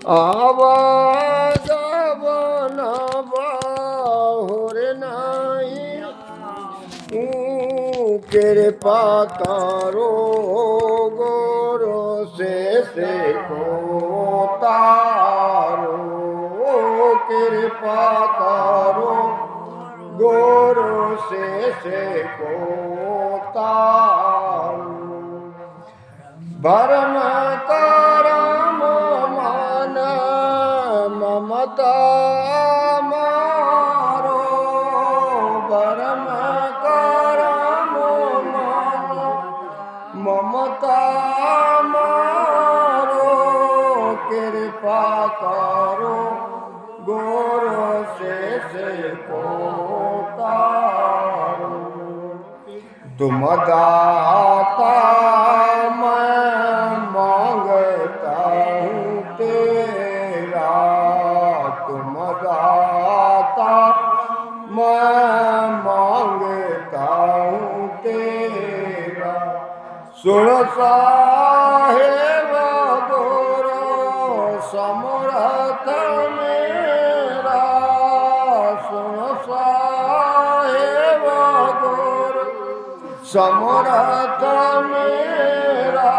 आवाज बन बाहुर नहीं कृपा करो गोरो से को तारो कृपा करो गोरो से को तारो भरम करम मान ममता मारो भरम करम मान ममता मारो कृपा करो गोरो से को तारो तुम दाता मैं मांगता हूँ तेरा तुम दाता मैं मांगता हूँ तेरा सुन साहेब गोरो समर्थ मेरा सुन साहेब गोरो समर्थ मेरा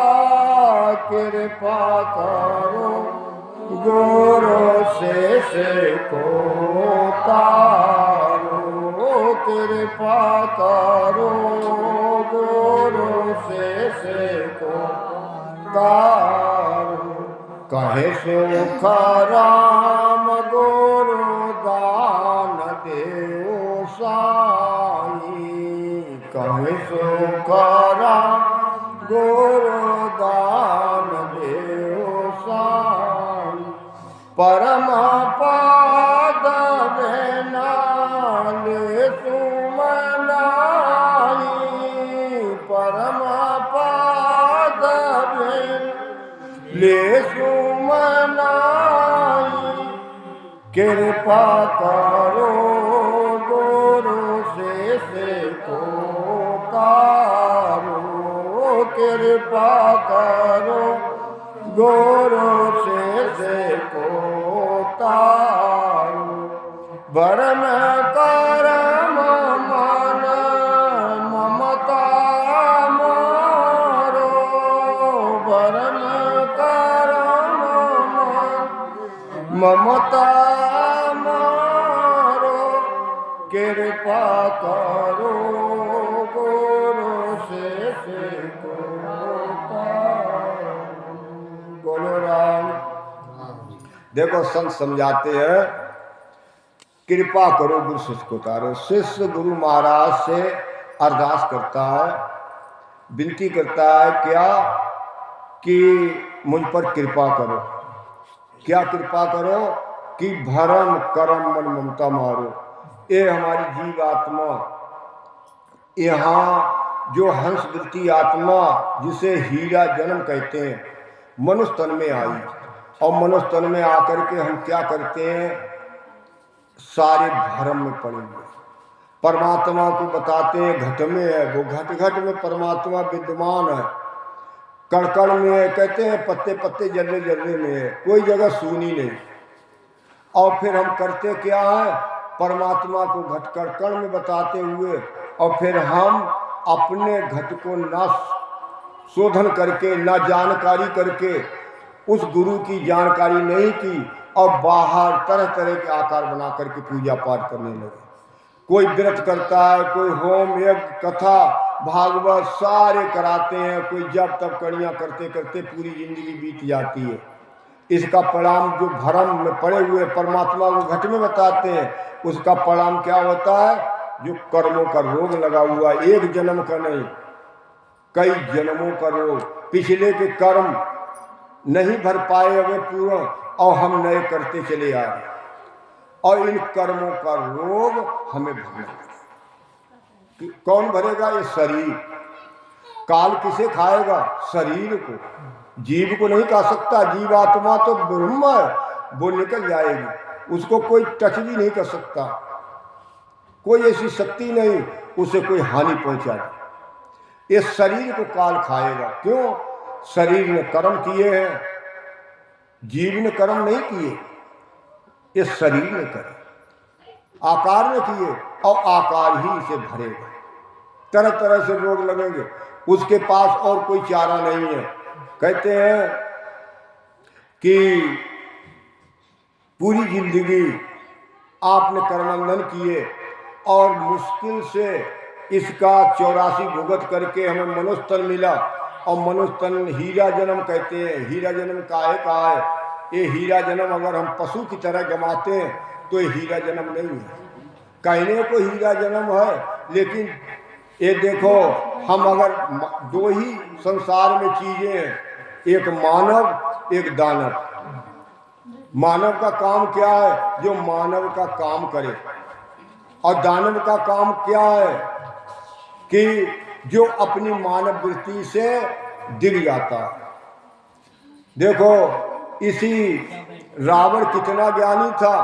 कृपा करो गोरो से को तारो कृपा करो गोरो से को तारो कहे सुख राम गोरो दान देव साई कहे सुख राम गोरो दान देव साई परम पाद नाले सुमनाई परम पाद ले सुमनाई कृपा करो गोरो से को तारो कृपा करो गोरो से को तारो भरम करम मन ममता मारो भरम करम मन ममता मारो कृपा करो गोरो से को बोलो राम। देखो संत समझाते हैं कृपा करो गुरु शिष्य को तारो। शिष्य गुरु महाराज से अरदास करता है विनती करता है क्या कि मुझ पर कृपा करो। क्या कृपा करो कि भरम करम मन ममता मारो। ये हमारी जीव आत्मा यहाँ जो हंस वृत्ति आत्मा जिसे हीरा जन्म कहते हैं मनुष्य तन में आई और मनुष्य तन में आकर के हम क्या करते हैं सारे भरम में पड़े हुए परमात्मा को बताते हैं घट में है वो घट घट में परमात्मा विद्यमान है कण कण में है कहते हैं पत्ते पत्ते जर्रे जर्रे में है कोई जगह सुनी नहीं। और फिर हम करते क्या है परमात्मा को घट कण कण में बताते हुए और फिर हम अपने घट को न शोधन करके न जानकारी करके उस गुरु की जानकारी नहीं की और बाहर तरह तरह के आकार बना करके पूजा पाठ करने लगे। कोई व्रत करता है कोई होम यज्ञ कथा भागवत सारे कराते हैं कोई जब तब कड़ियाँ करते करते पूरी जिंदगी बीत जाती है। इसका परिणाम जो भरम में पड़े हुए परमात्मा को घट में बताते हैं उसका परिणाम क्या होता है जो कर्मों का रोग लगा हुआ एक जन्म का नहीं कई जन्मों का रोग पिछले के कर्म नहीं भर पाए हुए पूर्ण और हम नए करते चले आ रहे और इन कर्मों का रोग हमें भरना। कौन भरेगा ये शरीर। काल किसे खाएगा शरीर को जीव को नहीं खा सकता। जीव आत्मा तो ब्रह्म है वो निकल जाएगी उसको कोई टच भी नहीं कर सकता कोई ऐसी शक्ति नहीं उसे कोई हानि पहुंचाए। इस शरीर को काल खाएगा क्यों शरीर ने कर्म किए हैं जीव ने कर्म नहीं किए, ये शरीर ने करे, आकार ने किए और आकार ही इसे भरेगा। तरह तरह से रोग लगेंगे, उसके पास और कोई चारा नहीं है। कहते हैं कि पूरी जिंदगी आपने कर्मबंधन किए और मुश्किल से इसका 84 भुगत करके हमें मनुष्य तन मिला, और मनुष्य तन हीरा जन्म कहते हैं। हीरा जन्म काहे का है? ये हीरा जन्म अगर हम पशु की तरह गमाते हैं तो ये हीरा जन्म नहीं है। कहने को हीरा जन्म है, लेकिन ये देखो, हम अगर दो ही संसार में चीजें हैं, एक मानव एक दानव। मानव का काम क्या है? जो मानव का काम करे, और दानव का काम क्या है? कि जो अपनी मानव वृत्ति से दिख जाता है। देखो, इसी रावण कितना ज्ञानी था,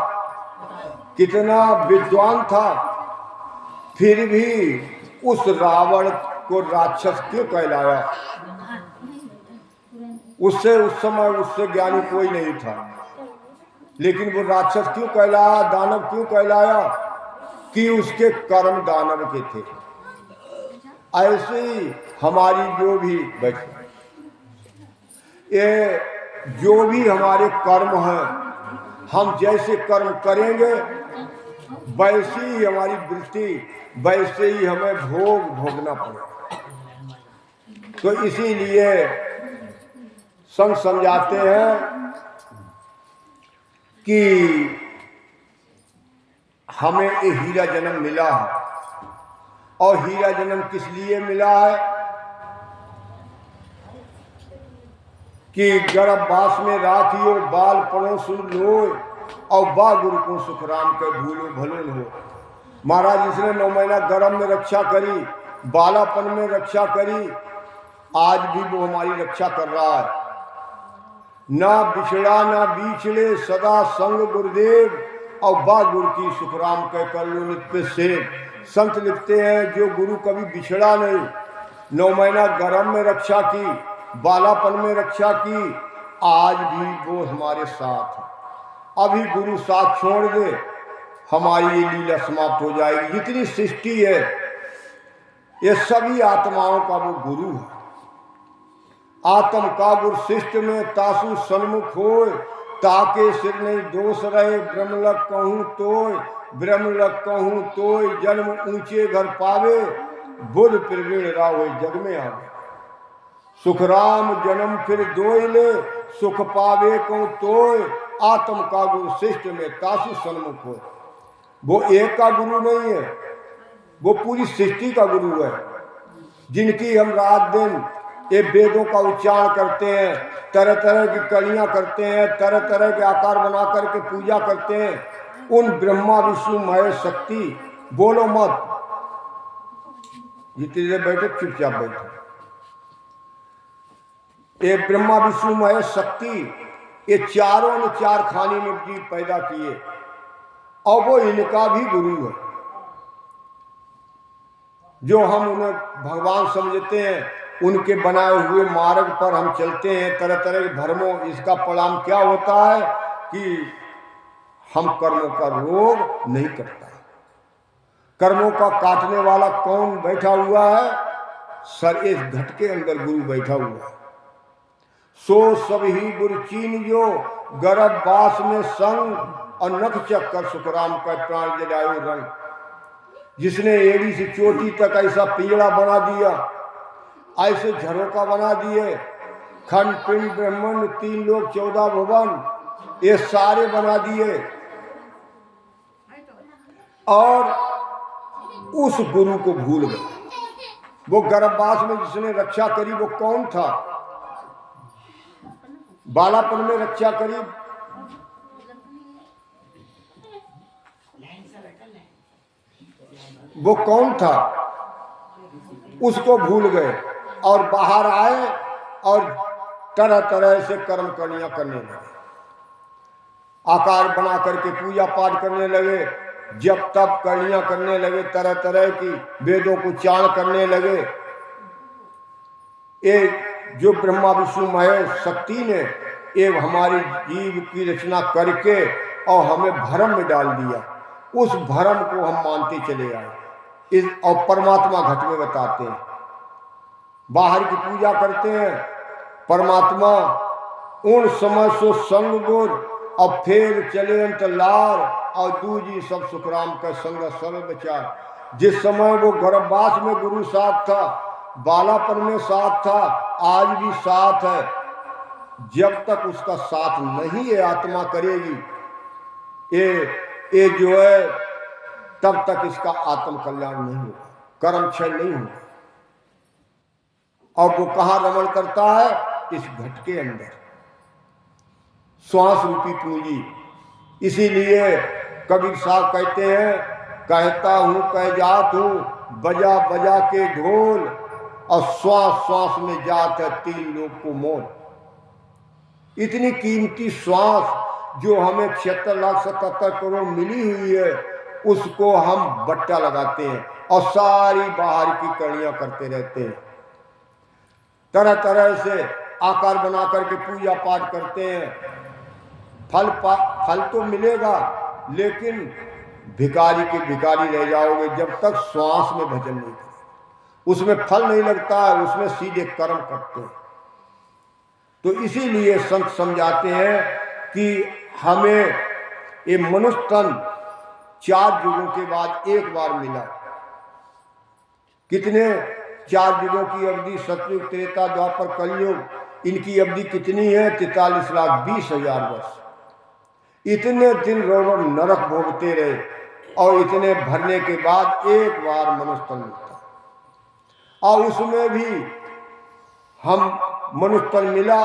कितना विद्वान था, फिर भी उस रावण को राक्षस क्यों कहलाया? उससे उस समय उससे ज्ञानी कोई नहीं था, लेकिन वो राक्षस क्यों कहलाया, दानव क्यों कहलाया? कि उसके कर्म दानव के थे। ऐसे ही हमारी जो भी ये जो भी हमारे कर्म हैं, हम जैसे कर्म करेंगे वैसी ही हमारी वृत्ति, वैसे ही हमें भोग भोगना पड़ेगा। तो इसीलिए संत समझाते हैं कि हमें ये हीरा जन्म मिला है, और हीरा जन्म किस लिए मिला है? कि गर्भवास में राखियो बाल पड़ो सुन लो, और बा गुरु को सुखराम के भूलो भलो हो। महाराज, इसने 9 महीना गर्भ में रक्षा करी, बालापन में रक्षा करी, आज भी वो हमारी रक्षा कर रहा है। ना बिछड़ा ना बिछड़े सदा संग गुरुदेव, और बा गुरु की सुखराम के कर लो नित्य सेव। संत लिखते हैं जो गुरु कभी बिछड़ा नहीं, 9 महीना गर्भ में रक्षा की, बालापन में रक्षा की, आज भी वो हमारे साथ है। अभी गुरु साथ छोड़ दे, हमारी ये लीला समाप्त हो जाएगी। जितनी सृष्टि है ये सभी आत्माओं का वो गुरु है। आत्म का गुरु शिष्ट में तासु सन्मुख होय, ताके सिर नहीं दोष रहे ब्रह्मलक कहूँ तोय, ब्रह्मलक कहूँ तोय जन्म ऊंचे घर पावे, बुध प्रवीण राव जग में आवे। सुखराम जन्म फिर दोय ले, सुख पावे को तोय, आत्म का गुरु शिष्ट में तासु सन्मुख हो। वो एक का गुरु नहीं है, वो पूरी सृष्टि का गुरु है, जिनकी हम रात दिन ये वेदों का उच्चारण करते हैं, तरह तरह की कलियां करते हैं, तरह तरह के आकार बना करके पूजा करते हैं। उन ब्रह्मा विष्णु महेश शक्ति, बोलो मत, जितनी देर बैठे चुपचाप बैठे। ये ब्रह्मा विष्णु महेश शक्ति, ये चारों ने 4 खाने में जीव पैदा किए, और वो इनका भी गुरु है। जो हम उन्हें भगवान समझते हैं, उनके बनाए हुए मार्ग पर हम चलते हैं, तरह तरह के धर्मों, इसका परिणाम क्या होता है कि हम कर्मों का रोग नहीं करता। कर्मों का काटने वाला कौन बैठा हुआ है? सर इस घट के अंदर गुरु बैठा हुआ है। सो सब ही गुरु चीन जो गर्भवास में संग, और नख चक्कर सुखराम का प्राण जलायो रंग। जिसने एड़ी से चोटी तक ऐसा पिंजड़ा बना दिया, ऐसे झरोका बना दिए, खंड पिंड ब्रह्मांड 3 लोक 14 भुवन, ये सारे बना दिए, और उस गुरु को भूल गए। वो गर्भवास में जिसने रक्षा करी वो कौन था? बालापन में रक्षा करी, वो कौन था? उसको भूल गए, और बाहर आए और तरह तरह से कर्म करियां करने लगे, आकार बना करके पूजा पाठ करने लगे, जब तब करियां करने लगे, तरह तरह की वेदों को उच्चारण करने लगे। ये जो ब्रह्मा विष्णु महेश शक्ति ने एक हमारी जीव की रचना करके और हमें भ्रम में डाल दिया। उस भ्रम को हम मानते चले आए। इस और परमात्मा घट में बताते हैं, बाहर की पूजा करते हैं, परमात्मा उन समय सो संग गुर और फिर चले अंत लार और दूजी सब सुखराम का संग सब विचार। जिस समय वो गर्भवास में गुरु साथ था, बालापन में साथ था, आज भी साथ है। जब तक उसका साथ नहीं है आत्मा करेगी ये जो है, तब तक इसका आत्म कल्याण नहीं होगा, कर्म क्षय नहीं होगा। और वो कहां रमण करता है? इस घट के अंदर, श्वास रूपी पूंजी। इसीलिए कबीर साहब कहते हैं, कहता हूं कह जात हूं बजा बजा के ढोल, और श्वास श्वास में जात है 3 लोग को मोल। इतनी कीमती श्वास जो हमें 76,77 करोड़ मिली हुई है, उसको हम बट्टा लगाते हैं और सारी बाहर की कड़ियां करते रहते हैं। तरह तरह से आकार बना करके पूजा पाठ करते हैं। फल तो मिलेगा, लेकिन भिखारी के भिखारी रह जाओगे जब तक श्वास में भजन नहीं करोगे। उसमें फल नहीं लगता है, उसमें सीधे कर्म करते हैं। तो इसीलिए संत समझाते हैं कि हमें ये मनुष्य तन 4 युगों के बाद एक बार मिला। कितने 4 युगों की अवधि? सतयुग, त्रेता, द्वापर, कलयुग। इनकी अवधि कितनी है? 43,20,000 वर्ष। इतने दिन रो नरक भोगते रहे और इतने भरने के बाद एक बार मनुष्य तन मिलता, और उसमें भी हम मनुष्य तन मिला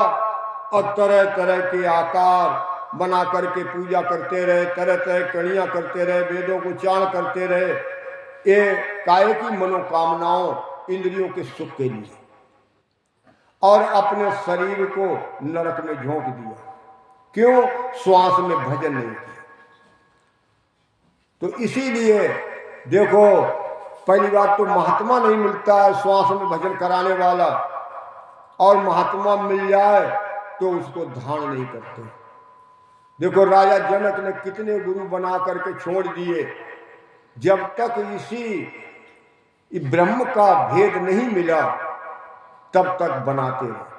और तरह तरह के आकार बना करके पूजा करते रहे, तरह तरह कड़ियां करते रहे, वेदों को उच्चारण करते रहे। ये काय की मनोकामनाओं, इंद्रियों के सुख के लिए, और अपने शरीर को नरक में झोंक दिया। क्यों? श्वास में भजन नहीं किया। तो इसीलिए देखो, पहली बात तो महात्मा नहीं मिलता है श्वास में भजन कराने वाला, और महात्मा मिल जाए तो उसको धारण नहीं करते। देखो राजा जनक ने कितने गुरु बना करके छोड़ दिए, जब तक इसी ब्रह्म का भेद नहीं मिला तब तक बनाते रहे।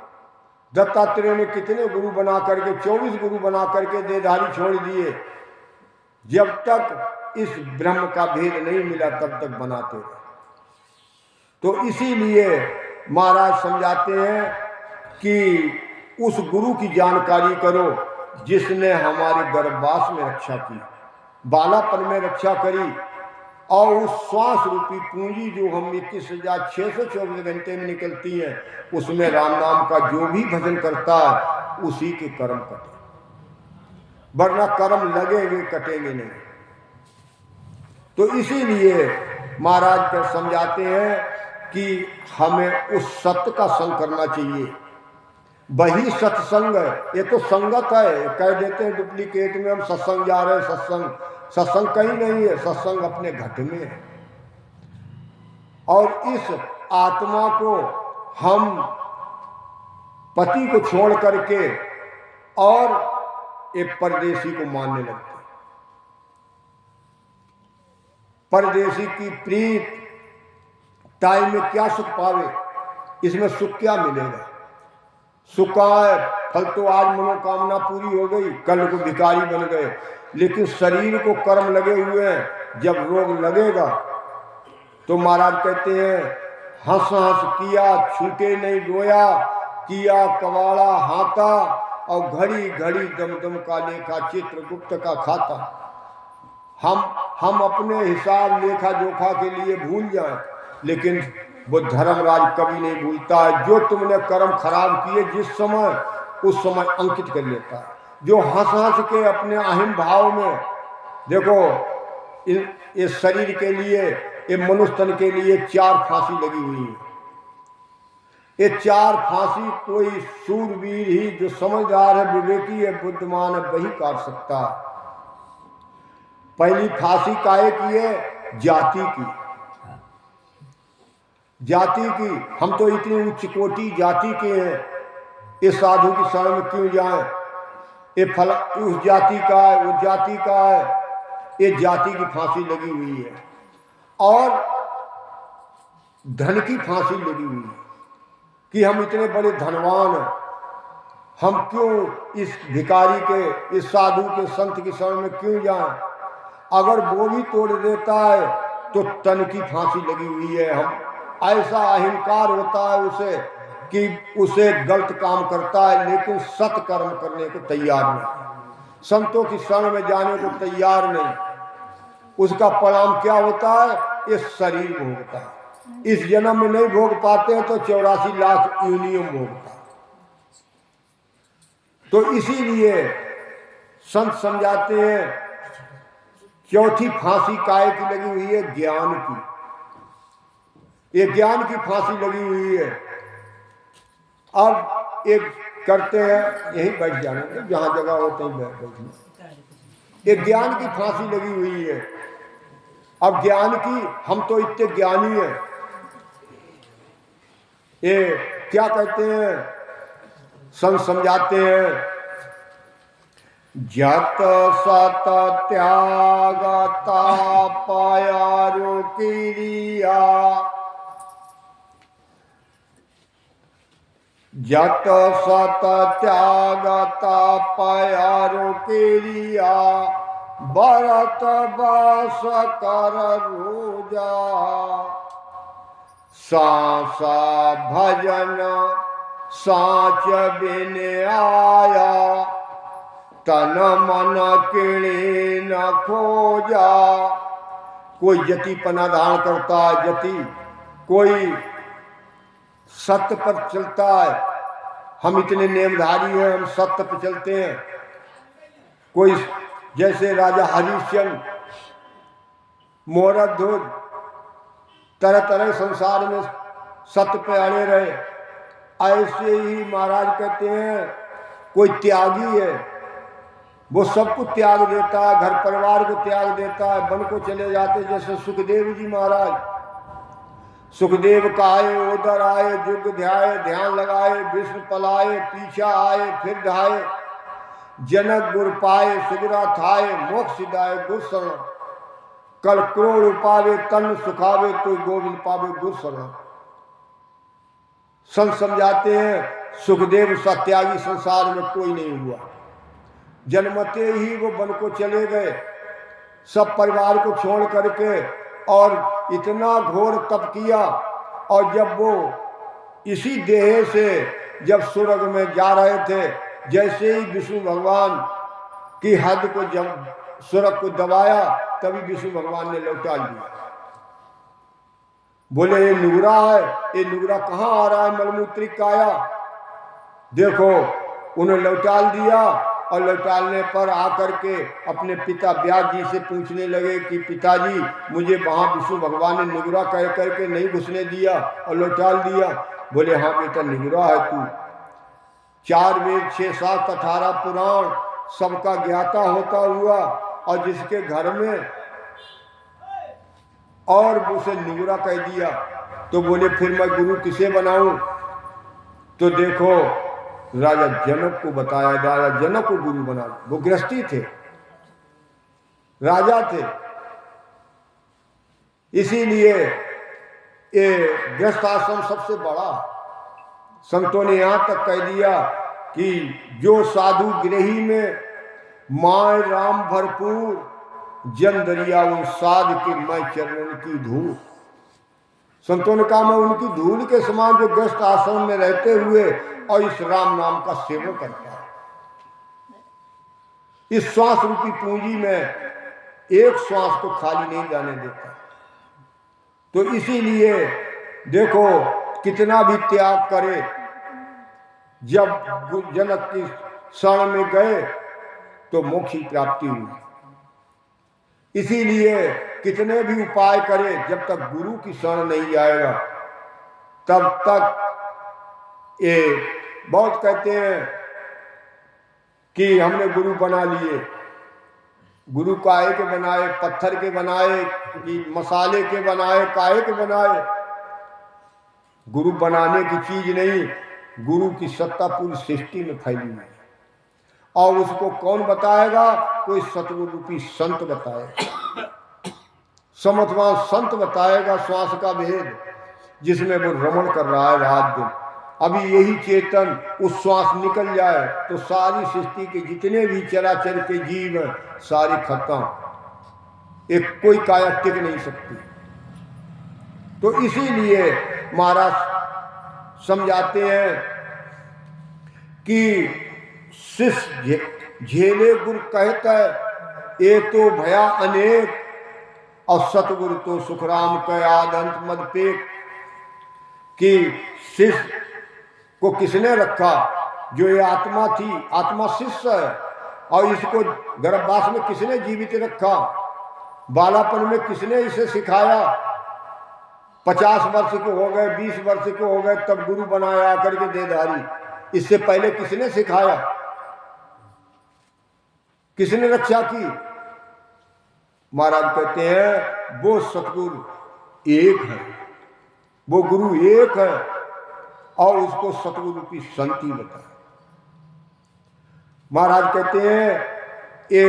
दत्तात्रेय ने कितने गुरु बना करके, 24 गुरु बना करके देहधारी छोड़ दिए। जब तक इस ब्रह्म का भेद नहीं मिला तब तक बनाते रहे। तो इसीलिए महाराज समझाते हैं कि उस गुरु की जानकारी करो जिसने हमारे गर्भवास में रक्षा की, बालापन में रक्षा करी, और उस श्वास रूपी पूंजी जो हम 21,624 घंटे में निकलती है, उसमें राम नाम का जो भी भजन करता है उसी के कर्म कटे, वरना कर्म लगेंगे कटेंगे नहीं। तो इसीलिए महाराज कर समझाते हैं कि हमें उस सत्य का संग करना चाहिए। वही सत्संग है। ये तो संगत है, कह देते हैं डुप्लीकेट में हम सत्संग जा रहे हैं। सत्संग कहीं नहीं है, सत्संग अपने घट में है। और इस आत्मा को हम पति को छोड़ करके और एक परदेशी को मानने लगते। परदेशी की प्रीत टाइम में क्या सुख पावे, इसमें सुख क्या मिलेगा? सुख कहाँ है? फल तो आज मनोकामना पूरी हो गई, कल को भिखारी बन गए, लेकिन शरीर को कर्म लगे हुए हैं। जब रोग लगेगा तो महाराज कहते हैं, हंस हंस किया छूटे नहीं रोया, किया कवाड़ा हाथा, और घड़ी घड़ी दम दम का लेखा चित्रगुप्त का खाता। हम अपने हिसाब लेखा जोखा के लिए भूल जाएं, लेकिन वो धर्मराज कभी नहीं भूलता है। जो तुमने कर्म खराब किए जिस समय, उस समय अंकित कर लेता है। जो हंस हंस के अपने अहिम भाव में, देखो इस शरीर के लिए, ये मनुष्य तन के लिए 4 फांसी लगी हुई है। ये 4 फांसी कोई सूरवीर ही जो समझदार है, विवेकी है, बुद्धिमान है, वही काट सकता है। पहली फांसी काहे की है? जाति की। जाति की। हम तो इतनी उच्च कोटि जाति के हैं, इस साधु की शरण में क्यों जाएं? ये फला उस जाति का है, उस जाति का है, ये जाति की फांसी लगी हुई है और धन की फांसी लगी हुई है कि हम इतने बड़े धनवान हैं, हम क्यों इस भिखारी के, इस साधु के, संत की शरण में क्यों जाएं? अगर वो भी तोड़ देता है तो तन की फांसी लगी हुई है। हम ऐसा अहंकार होता है उसे कि उसे गलत काम करता है लेकिन सत्कर्म करने को तैयार नहीं, संतों की शरण में जाने को तैयार नहीं। उसका परिणाम क्या होता है? ये शरीर भोगता है। इस जन्म में नहीं भोग पाते हैं तो 84 लाख योनियों में भोगता है। तो इसीलिए संत समझाते हैं चौथी फांसी काय की लगी हुई है? ज्ञान की। ये ज्ञान की फांसी लगी हुई है। अब एक करते हैं, यहीं बैठ जाने जहां जगह होते ही बैठ। एक ज्ञान की फांसी लगी हुई है। अब ज्ञान की, हम तो इतने ज्ञानी हैं, ये क्या कहते हैं, संत समझाते हैं जत सत त्याग तापयारो क्रिया, जत सत त्याग तापयारो क्रिया, भरत बस कर रोजा, सांसा भजन साच बिन आया, तन मन किणी न खोजा। कोई जति पना धारण करता है, जति कोई सत्य पर चलता है, हम इतने नेमधारी हैं, हम सत्य पर चलते हैं। कोई जैसे राजा हरिश्चंद्र, मोहरत ध्वज, तरह तरह संसार में सत्य पे अड़े रहे। ऐसे ही महाराज कहते हैं कोई त्यागी है, वो सब कुछ त्याग देता है, घर परिवार को त्याग देता है, वन को चले जाते। जैसे सुखदेव जी महाराज, सुखदेव काये उधर आए, जुग ध्याये, ध्यान लगाए, विष्णु पलाए, पीछा आए फिर ढाए, जनक गुर पाए, सुगरा थाए, मोक्ष सिदाए गुर शरण, कल क्रोड़ पावे तन सुखावे, तो गोविंद पावे गुर शरण। संत समझाते हैं सुखदेव सत्यागी संसार में कोई नहीं हुआ। जन्मते ही वो वन को चले गए, सब परिवार को छोड़ करके, और इतना घोर तप किया। और जब वो इसी देह से जब स्वर्ग में जा रहे थे, जैसे ही विष्णु भगवान की हद को जब स्वर्ग को दबाया, तभी विष्णु भगवान ने लौटा लिया। बोले ये नुगरा है, ये नुगरा कहाँ आ रहा है, मलमूत्री काया। देखो उन्हें लौटाल दिया, और लौटालने पर आकर के अपने पिता व्यास जी से पूछने लगे कि पिताजी, मुझे वहाँ विष्णु भगवान ने नुगरा कह करके नहीं घुसने दिया और लौटाल दिया। बोले हाँ बेटा, नुगरा है तू। 4 वेद 6 7 18 पुराण सबका ज्ञाता होता हुआ, और जिसके घर में और उसे नुगरा कह दिया, तो बोले फिर मैं गुरु किसे बनाऊं? तो देखो राजा जनक को बताया, राजा जनक को गुरु बना। वो गृहस्थी थे, राजा थे, इसीलिए ये गृहस्थ आश्रम सबसे बड़ा। संतों ने यहां तक कह दिया कि जो साधु गृही में माय राम भरपूर, जन दरिया उन साध के मैं चरण की धूल। संतों ने कहा मैं उनकी धूल के समान जो गृहस्थ आश्रम में रहते हुए और इस राम नाम का सेवन करता है, इस श्वास रूपी पूंजी में एक श्वास को खाली नहीं जाने देता। तो इसीलिए देखो कितना भी त्याग करे, जब जनक की शरण में गए तो मोक्ष की प्राप्ति हुई। इसीलिए कितने भी उपाय करे, जब तक गुरु की शरण नहीं जाएगा तब तक ये बहुत कहते हैं कि हमने गुरु बना लिए। गुरु काहे के बनाए, पत्थर के बनाए कि मसाले के बनाए, काहे के बनाए? गुरु बनाने की चीज नहीं, गुरु की सत्ता पूरी सृष्टि में फैली हुई है। और उसको कौन बताएगा? कोई सतगुरु रूपी संत बताएगा, समर्थवान संत बताएगा श्वास का भेद, जिसमें वो रमण कर रहा है रात दिन। अभी यही चेतन उस श्वास निकल जाए तो सारी सृष्टि के जितने भी चराचर के जीव हैं सारी खत्म, एक कोई काया टिक नहीं सकती। तो इसीलिए महाराज समझाते हैं कि शिष्य झेले गुरु कहता है, ये तो भया अनेक, और सतगुरु तो सुखराम कयाद अंत मद पेक। कि शिष्य को किसने रखा? जो ये आत्मा थी, आत्मा शिष्य है, और इसको गर्भवास में किसने जीवित रखा? बालापन में किसने इसे सिखाया? 50 वर्ष के हो गए, 20 वर्ष के हो गए, तब गुरु बनाया आकर के देधारी। इससे पहले किसने सिखाया? किसने रक्षा की? महाराज कहते हैं वो सतगुरु एक है, वो गुरु एक है, और उसको सतगुरु की संति बताए। महाराज कहते हैं ये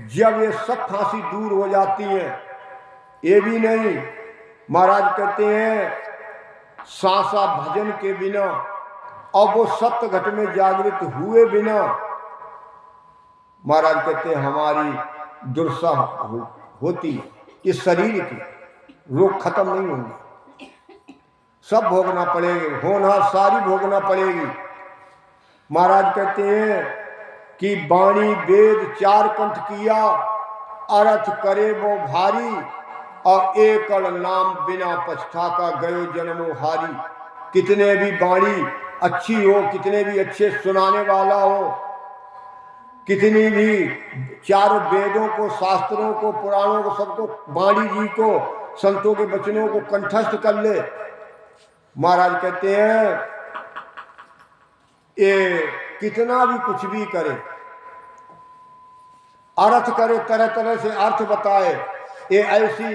जब ये सब फांसी दूर हो जाती है, ये भी नहीं, महाराज कहते हैं सांसा भजन के बिना और वो सत्य घट में जागृत हुए बिना, महाराज कहते हैं हमारी दुर्दशा होती है। इस शरीर की रोग खत्म नहीं होंगे, सब भोगना पड़ेगी, होना सारी भोगना पड़ेगी। महाराज कहते हैं कि वाणी वेद 4 कंठ किया, अर्थ करे वो भारी, और एकल नाम बिना पछता का गयो जन्मो हारी। कितने भी वाणी अच्छी हो, कितने भी अच्छे सुनाने वाला हो, कितनी भी 4 वेदों को, शास्त्रों को, पुराणों को, सबको, वाणी जी को, संतों के वचनों को कंठस्थ कर ले, महाराज कहते हैं ये कितना भी कुछ भी करे, अर्थ करे, तरह तरह से अर्थ बताए, ये ऐसी,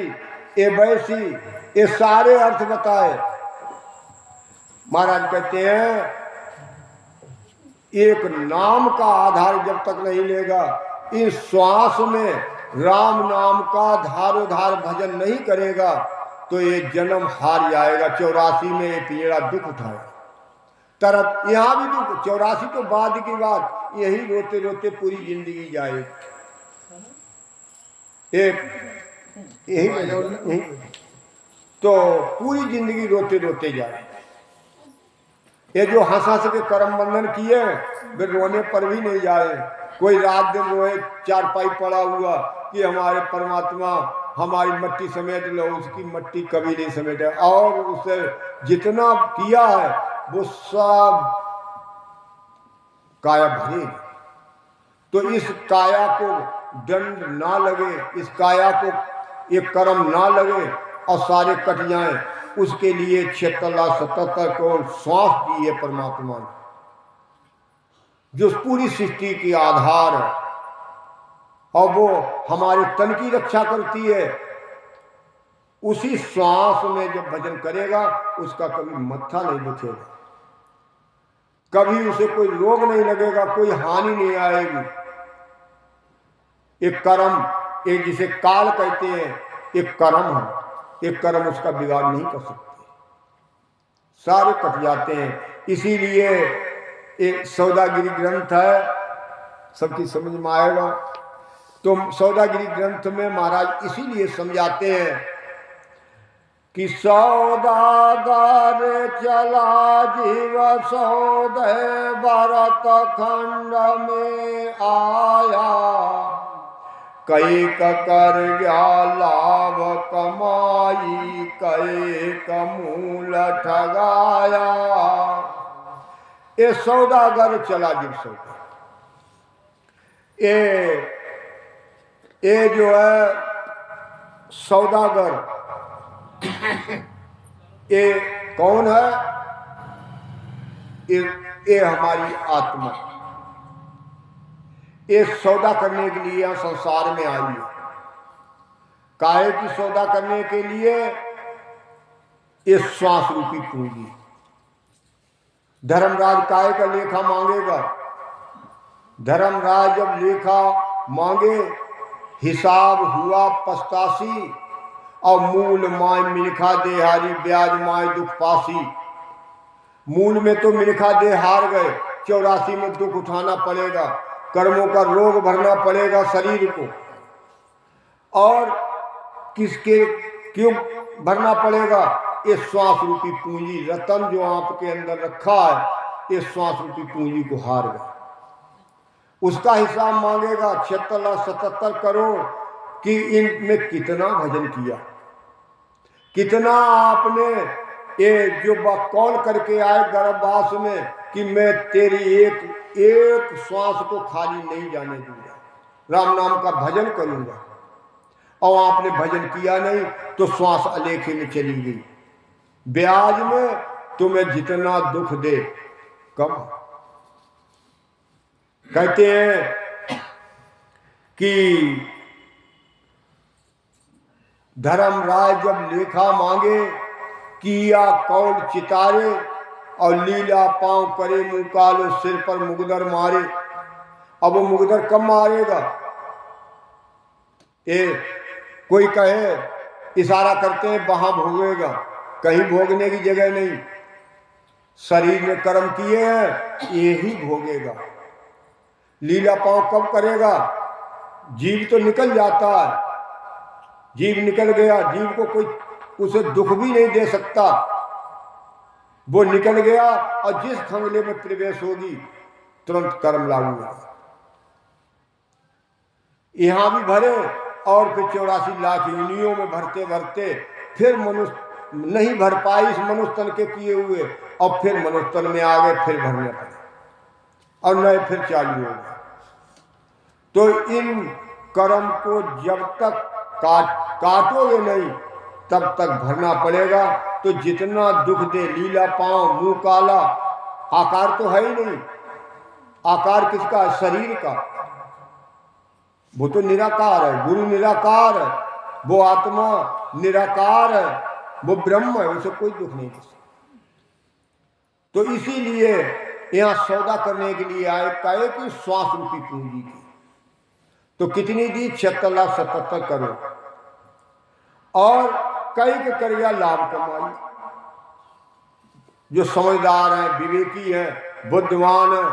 ये वैसी, ये सारे अर्थ बताए। महाराज कहते हैं एक नाम का आधार जब तक नहीं लेगा, इस श्वास में राम नाम का धारोधार भजन नहीं करेगा, तो ये जन्म हार जाएगा। 84 में ये पीड़ा दुख उठाएगा, तरफ यहां भी दुख, 84 तो बाद की बात, यही रोते रोते पूरी जिंदगी जाएगी। यही तो पूरी जिंदगी रोते रोते जाए। ये जो हंस हंस के कर्म बंधन किए वे रोने पर भी नहीं जाए। कोई रात दिन रोए, चारपाई पड़ा हुआ कि हमारे परमात्मा हमारी मट्टी समेट लो, उसकी मट्टी कभी नहीं समेटे, और उसे जितना किया है वो सब काया भरेगी। तो इस काया को दंड ना लगे, इस काया को ये कर्म ना लगे और सारे कट जाएं, उसके लिए 76 करोड़ श्वास दिए परमात्मा ने, जो पूरी सृष्टि की आधार है, और वो हमारे तन की रक्षा करती है। उसी श्वास में जब भजन करेगा उसका कभी मत्था नहीं दुखेगा, कभी उसे कोई रोग नहीं लगेगा, कोई हानि नहीं आएगी। एक कर्म, एक जिसे काल कहते हैं, एक कर्म है, एक कर्म उसका बिगाड़ नहीं कर सकते, सारे कट जाते हैं। इसीलिए एक सौदागिरी ग्रंथ है, सबकी समझ में आएगा। तो सौदागिरी ग्रंथ में महाराज इसीलिए समझाते हैं कि सौदागर चला जीव सौदे भरत खंड में आया, कई कर गया लाभ कमाई, कई कमूल ठगाया। ये सौदागर चला जीव सौदा, ये जो है सौदागर, ये कौन है? ये हमारी आत्मा, ये सौदा करने के लिए यहाँ संसार में आई है। काहे की सौदा करने के लिए? ये श्वास रूपी पूंजी। धर्मराज काहे का लेखा मांगेगा? धर्मराज जब लेखा मांगे, हिसाब हुआ पस्तासी, और मूल माय मिनखा देहारी, ब्याज माय दुख पासी। मूल में तो मिनखा दे हार गए, 84 में दुख उठाना पड़ेगा, कर्मों का रोग भरना पड़ेगा शरीर को। और किसके क्यों भरना पड़ेगा? ये श्वास रूपी पूंजी, रतन जो आपके अंदर रखा है, ये श्वास रूपी पूंजी को हार गए। उसका हिसाब मांगेगा 76,77 करोड़ कि इनमें कितना भजन किया, कितना आपने ये जो कौन करके आए गर्भवास में कि मैं तेरी एक एक श्वास को खाली नहीं जाने दूंगा, राम नाम का भजन करूंगा। और आपने भजन किया नहीं तो श्वास अलेखे में चली गई। ब्याज में तुम्हें जितना दुख दे कम। कहते हैं कि धर्मराज जब लेखा मांगे, किया कौल चितारे, और लीला पांव करे मुंह कालो, सिर पर मुगदर मारे। अब वो मुगदर कब मारेगा? कोई कहे, इशारा करते हैं वहां भोगेगा, कहीं भोगने की जगह नहीं। शरीर में कर्म किए हैं, यही भोगेगा। लीला पांव कब करेगा? जीव तो निकल जाता है, जीव निकल गया, जीव को कोई उसे दुख भी नहीं दे सकता, वो निकल गया। और जिस खंगले में प्रवेश होगी तुरंत कर्म लागू होगा। यहां भी भरे और फिर 84 लाख योनियों में भरते भरते फिर मनुष्य नहीं भर पाई इस मनुष्य तन के किए हुए, और फिर मनुष्य तन में आ गए, फिर भरने पड़े और नए फिर चालू हो गए। तो इन कर्म को जब तक काटोगे नहीं तब तक भरना पड़ेगा। तो जितना दुख दे, लीला पांव मुंह काला, आकार तो है ही नहीं। आकार किसका? शरीर का। वो तो निराकार है, गुरु निराकार है, वो आत्मा निराकार है, वो ब्रह्म है, उसे कोई दुख नहीं दे सकता। तो इसीलिए यहां सौदा करने के लिए आए, कहे कि श्वास रूपी पूंजी की। तो कितनी दी? 76,77 करोड़। और कई के करिया लाभ कमाई। जो समझदार हैं, विवेकी हैं, बुद्धिमान हैं,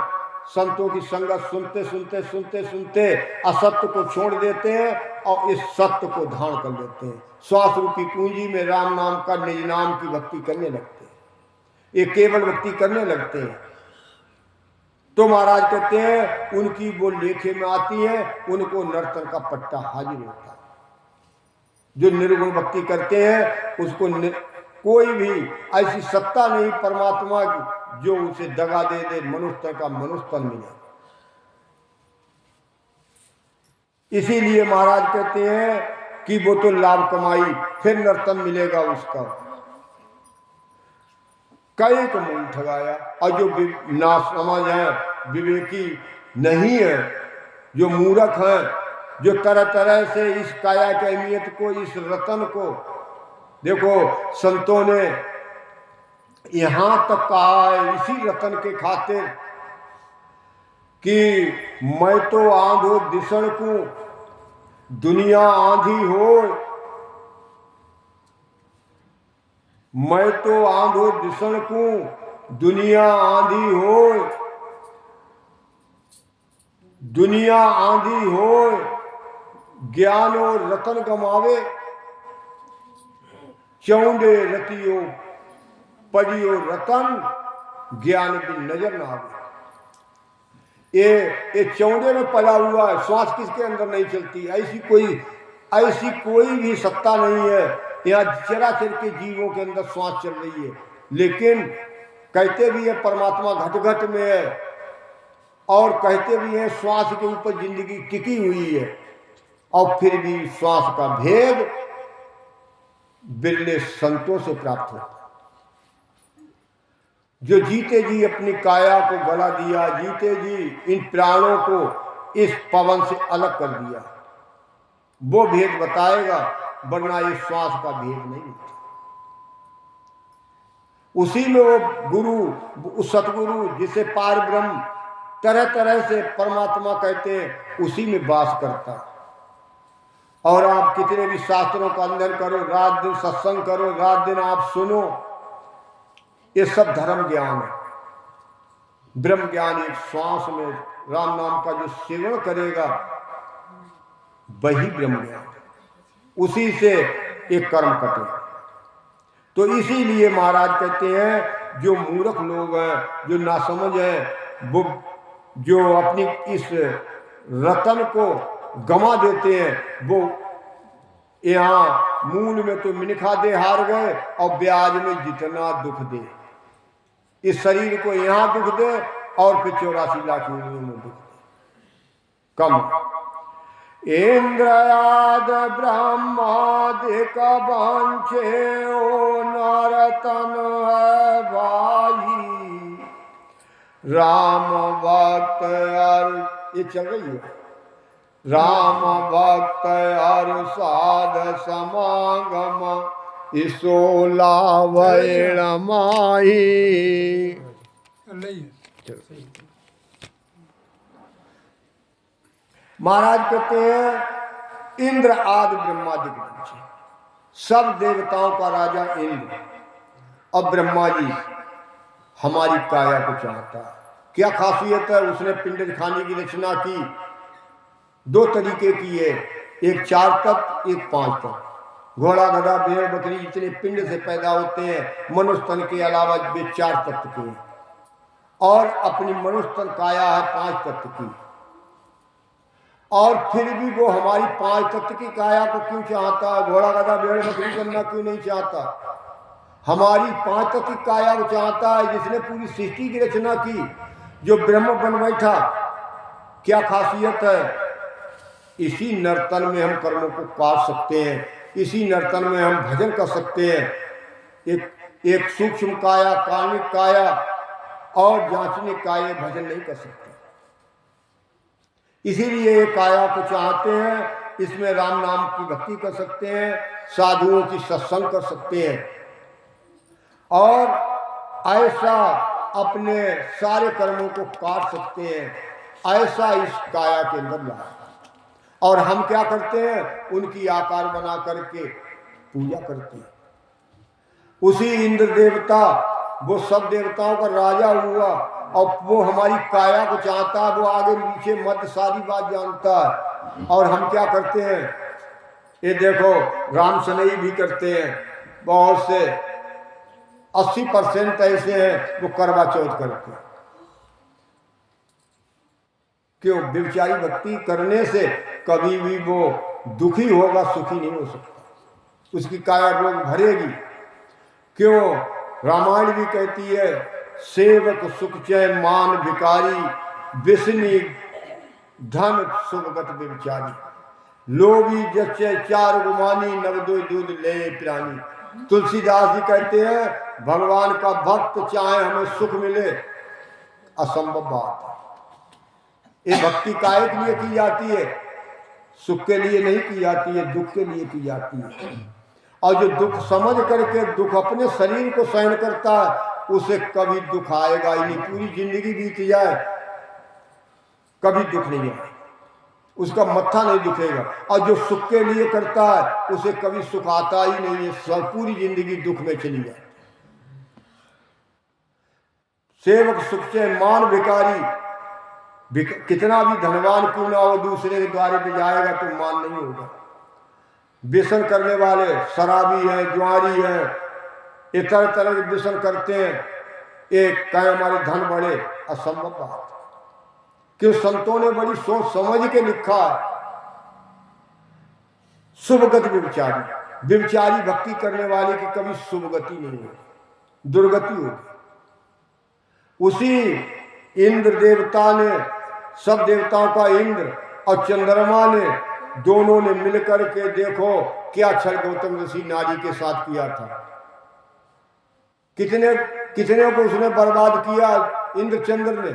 संतों की संगत सुनते सुनते सुनते सुनते असत्य को छोड़ देते हैं और इस सत्य को धारण कर लेते हैं। श्वास रूपी पूंजी में राम नाम का, निज नाम की भक्ति करने लगते हैं, ये केवल भक्ति करने लगते हैं। तो महाराज कहते हैं उनकी वो लेखे में आती है, उनको नर्तन का पट्टा हाजिर होता है। जो निर्गुण भक्ति करते हैं उसको कोई भी ऐसी सत्ता नहीं परमात्मा की जो उसे दगा दे दे, मनुष्य का मनुष्य तन मिले। इसीलिए महाराज कहते हैं कि वो तो लाभ कमाई, फिर नर्तन मिलेगा उसका। कई को मूल ठगाया। और जो ना समझ है, विवेकी नहीं है, जो मूर्ख है, जो तरह तरह से इस काया की अहमियत को, इस रतन को, देखो संतों ने यहां तक कहा है इसी रतन के खातिर कि मैं तो आंधो दिशण को, दुनिया आंधी हो, मैं तो आंधो दिशण को, दुनिया आंधी हो, दुनिया आंधी हो, ज्ञान और रतन गमावे, चौंडे रतियो पड़ियो रतन, ज्ञान की नजर ना आवे। ये चौंडे में पड़ा हुआ है, श्वास किसके अंदर नहीं चलती। ऐसी कोई भी सत्ता नहीं है। यहाँ चराचर के जीवों के अंदर श्वास चल रही है, लेकिन कहते भी है परमात्मा घट घट में है, और कहते भी हैं श्वास के ऊपर जिंदगी टिकी हुई है। और फिर भी श्वास का भेद बिरले संतों से प्राप्त होता है। जो जीते जी अपनी काया को गला दिया, जीते जी इन प्राणों को इस पवन से अलग कर दिया, वो भेद बताएगा, वरना ये श्वास का भेद नहीं होता। उसी में वो गुरु, उस सतगुरु जिसे पार ब्रह्म तरह तरह से परमात्मा कहते हैं उसी में वास करता। और आप कितने भी शास्त्रों का अध्ययन करो, रात दिन सत्संग करो, रात दिन आप सुनो, ये सब धर्म ज्ञान है। ब्रह्म ज्ञान एक श्वास में राम नाम का जो सेवन करेगा वही ब्रह्म ज्ञान, उसी से एक कर्म कटे। तो इसीलिए महाराज कहते हैं जो मूर्ख लोग हैं, जो नासमझ हैं, वो जो अपनी इस रतन को गमा देते हैं, वो यहाँ मूल में तो मिनखा दे हार गए और ब्याज में जितना दुख दे, इस शरीर को यहाँ दुख दे और फिर 84 लाख योनियों में दुख दे कम। इंद्रयाद ब्रह्मादिक वांछे ओ नरतन है भाई, राम भक्त और ये चल रही है, राम भक्त और साध समागम इसोला वैण माही। महाराज कहते हैं इंद्र आदि ब्रह्मादिक वंशे, सब देवताओं का राजा इंद्र और ब्रह्मा जी हमारी काया को चाहता है। क्या खासियत है? उसने पिंड खाने की रचना की, 2 तरीके की है, एक 4 तत्व, एक 5 तत्व। घोड़ा गधा भेड़ बकरी जितने पिंड से पैदा होते हैं मनुष्य तन के अलावा वे 4 तत्व के हैं, और अपनी मनुष्य तन काया है 5 तत्व की। और फिर भी वो हमारी 5 तत्व की काया को क्यों चाहता है? घोड़ा गधा भेड़ बकरी करना क्यों नहीं चाहता? हमारी 5 तत्व की काया को चाहता है जिसने पूरी सृष्टि की रचना की, जो ब्रह्म बन बैठा। क्या खासियत है? इसी नर्तन में हम कर्मों को काट सकते हैं, इसी नर्तन में हम भजन कर सकते हैं। एक सूक्ष्म काया, काल्मिक काया और जांचने काया भजन नहीं कर सकते। इसीलिए ये काया को चाहते हैं, इसमें राम नाम की भक्ति कर सकते हैं, साधुओं की सत्संग कर सकते हैं, और ऐसा अपने सारे कर्मों को काट सकते हैं। ऐसा इस काया के अंदर ला। और हम क्या करते हैं? उनकी आकार बना करके पूजा करते हैं। उसी इंद्र देवता वो सब देवताओं का राजा हुआ, और वो हमारी काया को चाहता है। वो आगे पीछे मध्य सारी बात जानता है। और हम क्या करते हैं? ये देखो राम सनई भी करते हैं, बहुत से 80% ऐसे हैं वो करवा चौथ करते हैं। क्यों? व्यभिचारी भक्ति करने से कभी भी वो दुखी होगा, सुखी नहीं हो सकता। उसकी काया रोग भरेगी। क्यों? रामायण भी कहती है, सेवक सुख चय मान भिकारी, विष्णि धन सुभगत व्यभिचारी, लोभी जच्चे 4 गुमानी, नवदो दूध ले प्राणी। तुलसीदास जी कहते हैं भगवान का भक्त चाहे हमें सुख मिले, असंभव बात है। ये भक्ति काहे के लिए की जाती है? सुख के लिए नहीं की जाती है, दुख के लिए की जाती है। और जो दुख समझ करके दुख अपने शरीर को सहन करता है, उसे कभी दुख आएगा ही नहीं। पूरी जिंदगी बीत जाए कभी दुख नहीं आएगा, उसका मत्था नहीं दुखेगा। और जो सुख के लिए करता है उसे कभी सुख आता ही नहीं है, पूरी जिंदगी दुख में चली जाए। सेवक सुख से मान भिकारी, कितना भी धनवान क्यों ना हो, दूसरे के द्वारे पे जाएगा तो मान नहीं होगा। व्यसन करने वाले शराबी हैं, जुआरी हैं, ये तरह तरह के व्यसन करते हैं, एक कहे हमारे धन बढ़े, असंभव बात। क्यों? संतों ने बड़ी सोच समझ के लिखा है, शुभगति व्यभिचारी, व्यभिचारी भक्ति करने वाले की कभी शुभगति नहीं होगी, दुर्गति होगी। उसी इंद्र देवता ने, सब देवताओं का इंद्र और चंद्रमा ने, दोनों ने मिलकर के देखो क्या छल गौतम ऋषि नारी के साथ किया था। कितने कितने को उसने बर्बाद किया इंद्र चंद्र ने,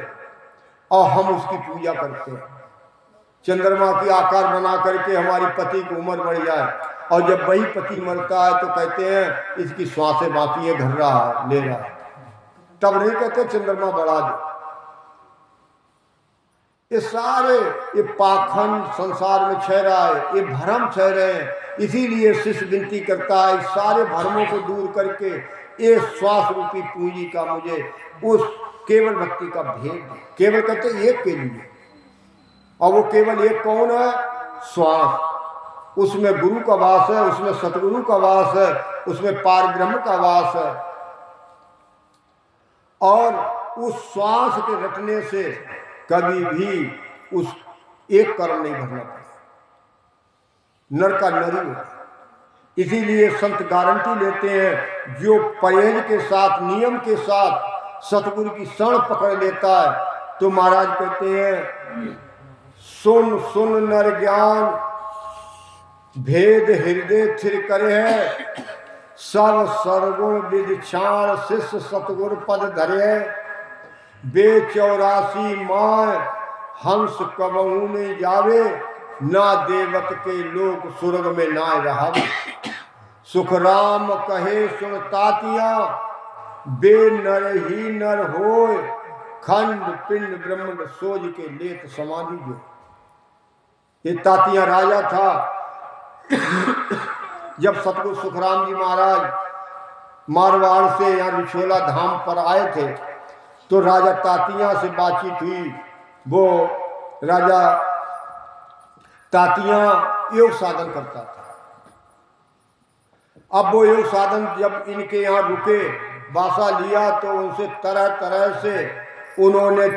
और हम उसकी पूजा करते हैं। चंद्रमा की आकार बना करके हमारी पति की उम्र बढ़ जाए, और जब वही पति मरता है तो कहते हैं इसकी श्वासें बाकी है, घर रहा है, ले रहा है। तब नहीं कहते चंद्रमा बढ़ा दे। ये सारे ये पाखंड संसार में छह रहा है, ये भ्रम छह रहे हैं। इसीलिए शिष्य विनती करता है सारे भ्रमों को दूर करके ये श्वास रूपी पूंजी का मुझे उस केवल भक्ति का भेद, केवल कहते एक के लिए, और वो केवल एक कौन है? श्वास। उसमें गुरु का वास है, उसमें सतगुरु का वास है, उसमें पार ब्रह्म का वास है। और उस श्वास के रटने से कभी भी उस एक कर्म नहीं भरना पड़े, नर का नरी हो। इसीलिए संत गारंटी लेते हैं, जो परहेज के साथ, नियम के साथ सतगुरु की शरण पकड़ लेता है, तो महाराज कहते हैं सुन सुन नर ज्ञान भेद हृदय थिर करे है, सर्व सर्वगुण विधि छाण शिष्य सतगुरु पद धरे। बेचौरासी माय हंस कबहू नहीं जावे, ना देवत के लोग स्वर्ग में ना रहा। सुख राम कहे सुन तातिया, बे नर ही नर होय, खंड पिंड ब्रह्म सोज के लेत समाधि जो। ये तातिया राजा था। जब सतगुरु सुखराम जी महाराज मारवाड़ से यहाँ रिछोला धाम पर आए थे, तो राजा तातिया से बातचीत हुई। वो राजा तातिया योग साधन करता था। अब वो योग साधन जब इनके यहाँ रुके, बासा लिया, तो उनसे तरह तरह से उन्होंने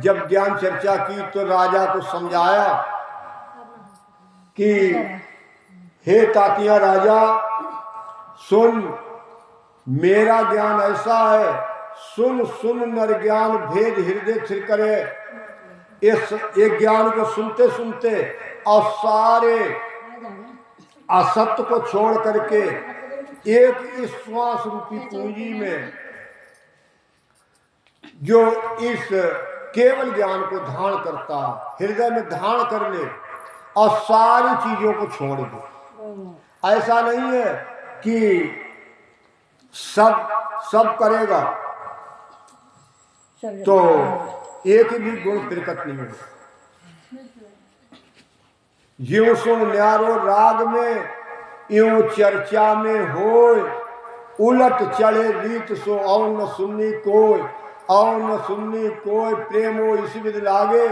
जब ज्ञान चर्चा की, तो राजा को समझाया कि हे तातिया राजा सुन, मेरा ज्ञान ऐसा है, सुन सुन नर ज्ञान भेद हृदय थिर करे। इस एक ज्ञान को सुनते सुनते और सारे असत्य को छोड़ करके एक इस श्वास रूपी पूंजी में जो इस केवल ज्ञान को धारण करता, हृदय में धारण कर ले और सारी चीजों को छोड़ दे। ऐसा नहीं है कि सब करेगा तो एक भी गुण प्रकट नहीं होगा। ज्यों सुन न्यारो राग में, यूं चर्चा में होय, उलट चढ़े रीत सो और न सुननी कोय, और न सुननी कोय, प्रेमो इस विध लागे,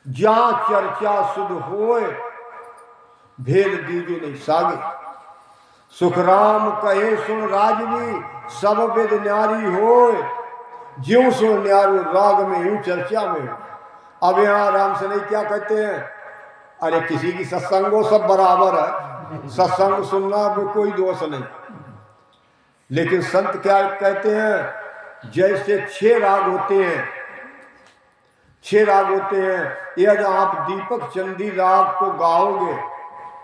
जहां चर्चा शुद्ध होय, भेद दीजे नहीं सागे। सुखराम कहे सुन राजवी, सब विद न्यारी होय, ज्यों सो न्यारो राग में यूं चर्चा में। अब यहाँ राम से नहीं क्या कहते हैं, अरे किसी की सत्संगो सब बराबर है, सत्संग सुनना में कोई दोष नहीं। लेकिन संत क्या कहते हैं, जैसे 6 राग होते हैं, 6 राग होते हैं, यदि आप दीपक चंदी राग को गाओगे,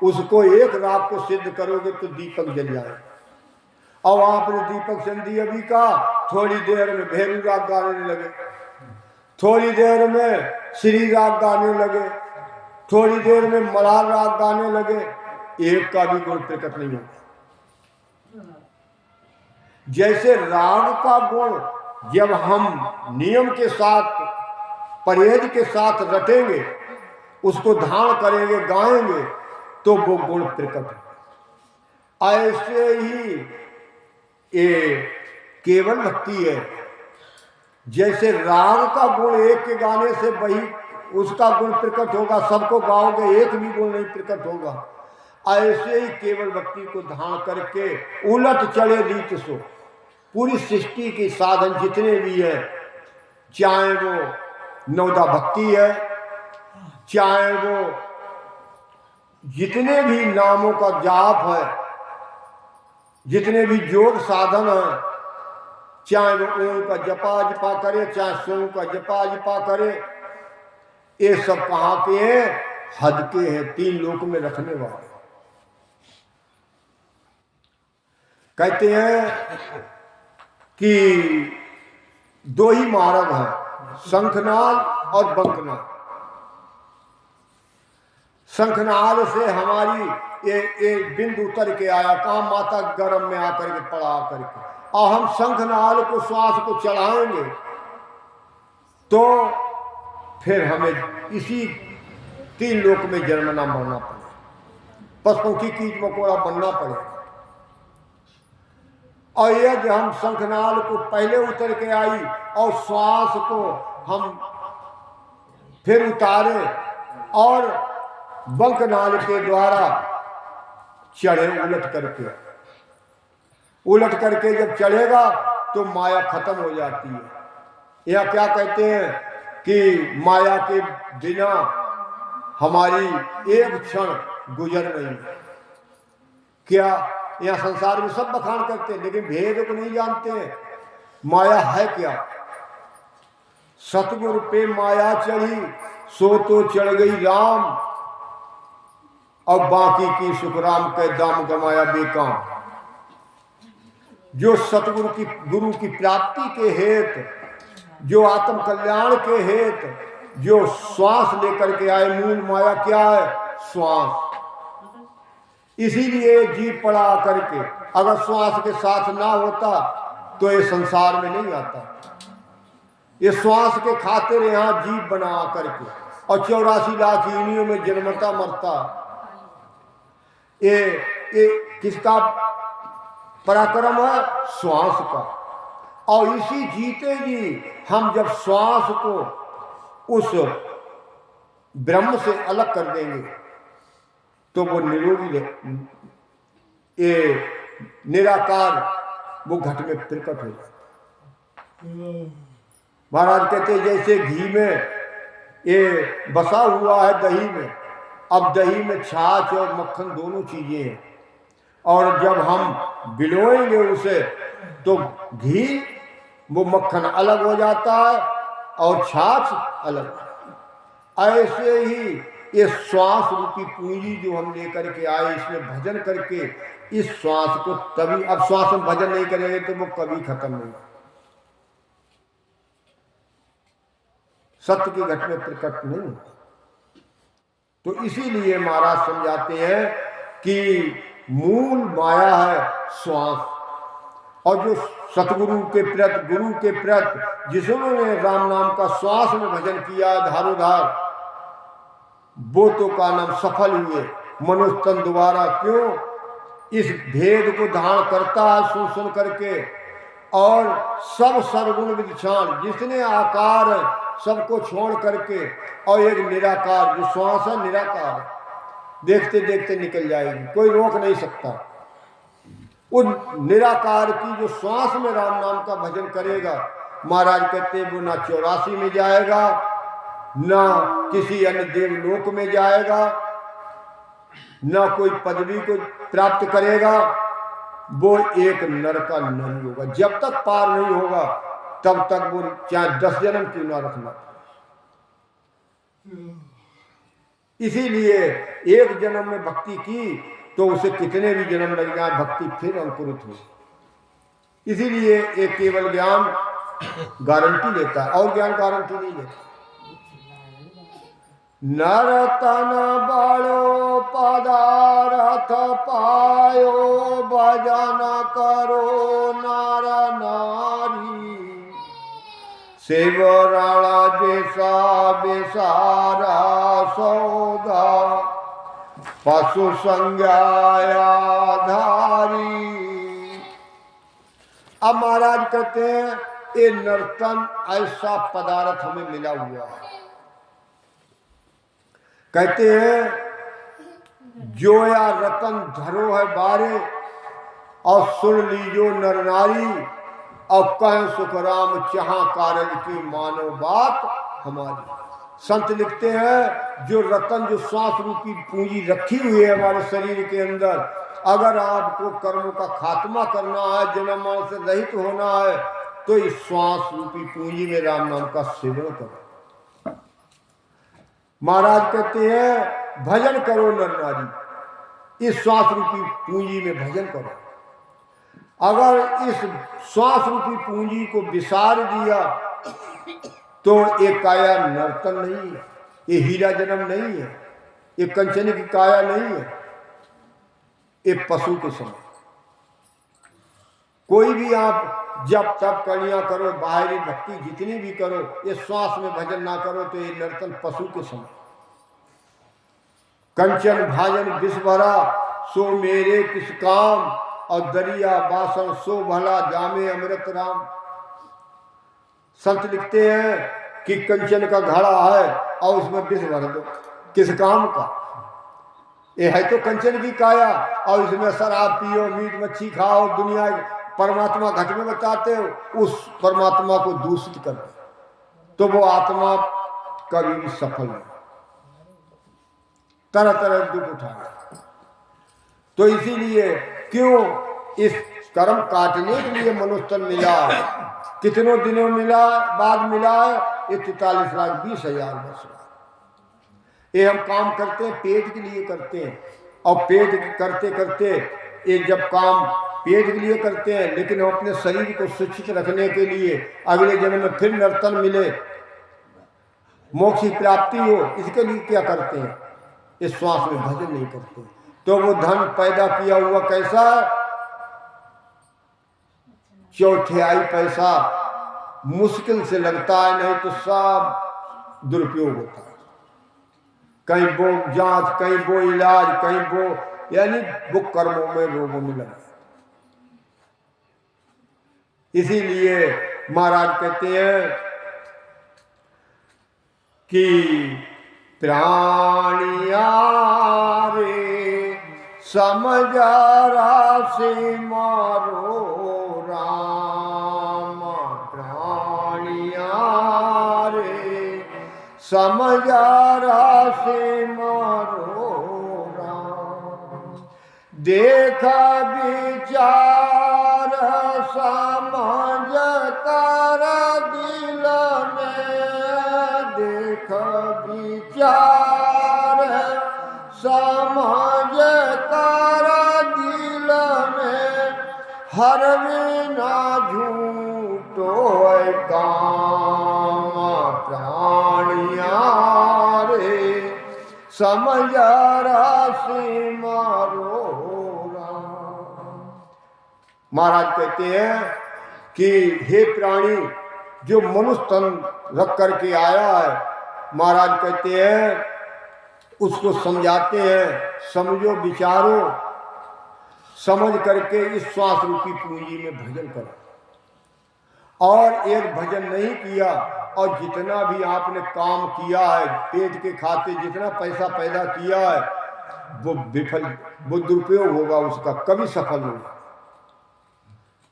उसको एक राग को सिद्ध करोगे तो दीपक जल जाए। और आपने दीपक चंदी अभी का, थोड़ी देर में भैरू राग गाने लगे, थोड़ी देर में श्री राग गाने लगे, थोड़ी देर में मलार राग गाने लगे, एक का भी गुण प्रकट नहीं होगा। जैसे राग का गुण जब हम नियम के साथ, परहेज के साथ रटेंगे, उसको धारण करेंगे, गाएंगे, तो वो गुण प्रकट है। ऐसे ही ये केवल भक्ति है। जैसे राग का गुण एक के गाने से वही उसका गुण प्रकट होगा, सबको गाओगे एक भी गुण नहीं प्रकट होगा। ऐसे ही केवल भक्ति को धारण करके उलट चढ़े रीत सो, पूरी सृष्टि के साधन जितने भी है, चाहे वो नवदा भक्ति है, चाहे वो जितने भी नामों का जाप है, जितने भी योग साधन है, चाहे वो ओम का जपा करे, चाहे सोम का जपा करे, ये सब कहाँ के हैं? हद के हैं, 3 लोक में रखने वाले। कहते हैं कि 2 ही मार्ग है, शंखनाल और बंकनाल। शंखनाल से हमारी ये बिंदु उतर के आया, कहाँ माता गर्भ में आकर के पड़ा करके, और हम शंखनाल को श्वास को चढ़ाएंगे तो फिर हमें इसी 3 लोक में जन्मना मरना पड़े, पशुपंखी कीट मकोड़ा बनना पड़े। और यदि हम शंखनाल को पहले उतर के आई और श्वास को हम फिर उतारे और बंकनाल के द्वारा चढ़े उलट करके जब चढ़ेगा तो माया खत्म हो जाती है। यह क्या कहते हैं कि माया के बिना हमारी एक क्षण गुजर नहीं। क्या यह संसार में सब बखान करते हैं लेकिन भेद को नहीं जानते हैं। माया है क्या? सतगुरु पे माया चढ़ी सो तो चढ़ गई राम, और बाकी की सुखराम के दाम गमाया बेकाम। जो सतगुरु की गुरु की प्राप्ति के हेतु, जो आत्म कल्याण के हेतु जो श्वास लेकर के आए, मूल माया क्या है? श्वास। इसीलिए जीव पड़ा करके अगर श्वास के साथ ना होता तो ये संसार में नहीं आता। ये श्वास के खातिर यहाँ जीव बना करके और 84 लाख योनियों में जन्मता मरता। ये किसका पराक्रम है? श्वास का। और इसी जीते जी हम जब श्वास को उस ब्रह्म से अलग कर देंगे तो वो निरोगी ये निराकार वो घट में प्रकट हो जाता। महाराज कहते जैसे घी में ये बसा हुआ है दही में, अब दही में छाछ और मक्खन दोनों चीजें हैं, और जब हम बिलोएंगे उसे तो घी वो मक्खन अलग हो जाता है और छाछ अलग। ऐसे ही ये श्वास रूपी पूंजी जो हम लेकर के आए, इसमें भजन करके इस श्वास को, तभी अब श्वास में भजन नहीं करेंगे तो वो कभी खत्म नहीं, सत्य की घट में प्रकट नहीं होता। तो इसीलिए महाराज समझाते हैं कि मूल माया है श्वास, और जो सतगुरु के प्रति, गुरु के प्रति जिन्होंने राम नाम का श्वास में भजन किया धारोधार, वो तो का नाम सफल हुए मनुष्य तन द्वारा। क्यों? इस भेद को धारण करता है सुन सुन करके, और सब सर्वगुण विदिक्षाण, जिसने आकार सबको छोड़ करके, और एक निराकार जो श्वास है निराकार, देखते देखते निकल जाएगी, कोई रोक नहीं सकता। उन निराकार की जो श्वास में राम नाम का भजन करेगा, महाराज कहते वो ना 84 में जाएगा, ना किसी अन्य देवलोक में जाएगा, ना कोई पदवी को प्राप्त करेगा, वो एक नर का नहीं होगा। जब तक पार नहीं होगा तब तक वो चाहे 10 जन्म क्यों ना रखना। इसीलिए एक जन्म में भक्ति की तो उसे कितने भी जन्म लग जाए भक्ति फिर अंकुरित हो। इसीलिए एक केवल ज्ञान गारंटी लेता है और ज्ञान गारंटी नहीं लेता। नरतन बालो पदारथ पायो, भजन करो नर नारी, शिवरण जैसा बेसारा सौदा, पशु संज्ञाया धारी। अब महाराज कहते हैं ये नर्तन ऐसा पदार्थ हमें मिला हुआ है। कहते हैं जो या रतन धरो है बारे, और सुन लीजो नर नारी, और कह सुख राम चाह कारज की मानो बात हमारी। संत लिखते हैं जो रतन, जो श्वास रूपी पूंजी रखी हुई है हमारे शरीर के अंदर, अगर आपको कर्मों का खात्मा करना है, जन्म मरण से रहित होना है, तो इस श्वास रूपी पूंजी में राम नाम का सेवन करो। महाराज कहते हैं भजन करो नर नारी, इस श्वास रूपी पूंजी में भजन करो। अगर इस श्वास रूपी पूंजी को विसार दिया तो ये काया नर्तन नहीं है, ये हीरा जन्म नहीं है, ये कंचनी की काया नहीं है, ये पशु के समान। कोई भी आप जब तब कलियां करो, बाहरी भक्ति जितनी भी करो, ये श्वास में भजन ना करो तो ये नर्तन पशु के समान। कंचन भाजन विष भरा सो मेरे किस काम, और दरिया बासन सो भला जामे अमृत राम। संत लिखते हैं कि कंचन का घड़ा है और उसमें विष भर दो, किस काम का? ये है तो कंचन की काया, और इसमें शराब पियो, मीट मच्छी खाओ, दुनिया परमात्मा घट में बताते हो, उस परमात्मा को दूषित कर दो तो वो आत्मा कभी भी सफल नहीं, तरह तरह दुख उठाए। तो इसीलिए क्यों इस कर्म काटने के लिए मनुष्य तन मिला है। कितनों दिनों मिला बाद मिला है? ये 43,20,000 वर्ष बाद। ये हम काम करते हैं पेट के लिए करते हैं, और पेट करते करते ये जब काम पेट के लिए करते हैं, लेकिन हम अपने शरीर को सुरक्षित रखने के लिए अगले जन्म में फिर नर्तन मिले, मोक्ष की प्राप्ति हो, इसके लिए क्या करते हैं? इस श्वास में भजन नहीं करते। तो वो धन पैदा किया हुआ कैसा? चौथाई पैसा मुश्किल से लगता है, नहीं तो सब दुरुपयोग होता है। कहीं वो जांच, कहीं वो इलाज, कहीं वो, यानी वो कर्मों में रोगों में लगा। इसीलिए महाराज कहते हैं कि प्राणिया रे समझ राशि मारो राम, प्राणिया रे समझ राशि मारो राम। देखा विचार समझ कर दिल में, देख विचार समझ कर दिल में, हर बिना झूठो काम, प्राणिया रे समझ राशि मारो राम। महाराज कहते हैं कि हे प्राणी, जो मनुष्य तन रख करके आया है, महाराज कहते हैं उसको समझाते हैं, समझो विचारो, समझ करके इस श्वास रूपी पूंजी में भजन करो। और एक भजन नहीं किया, और जितना भी आपने काम किया है पेट के खाते, जितना पैसा पैदा किया है वो विफल, वो दुरुपयोग होगा, उसका कभी सफल नहीं।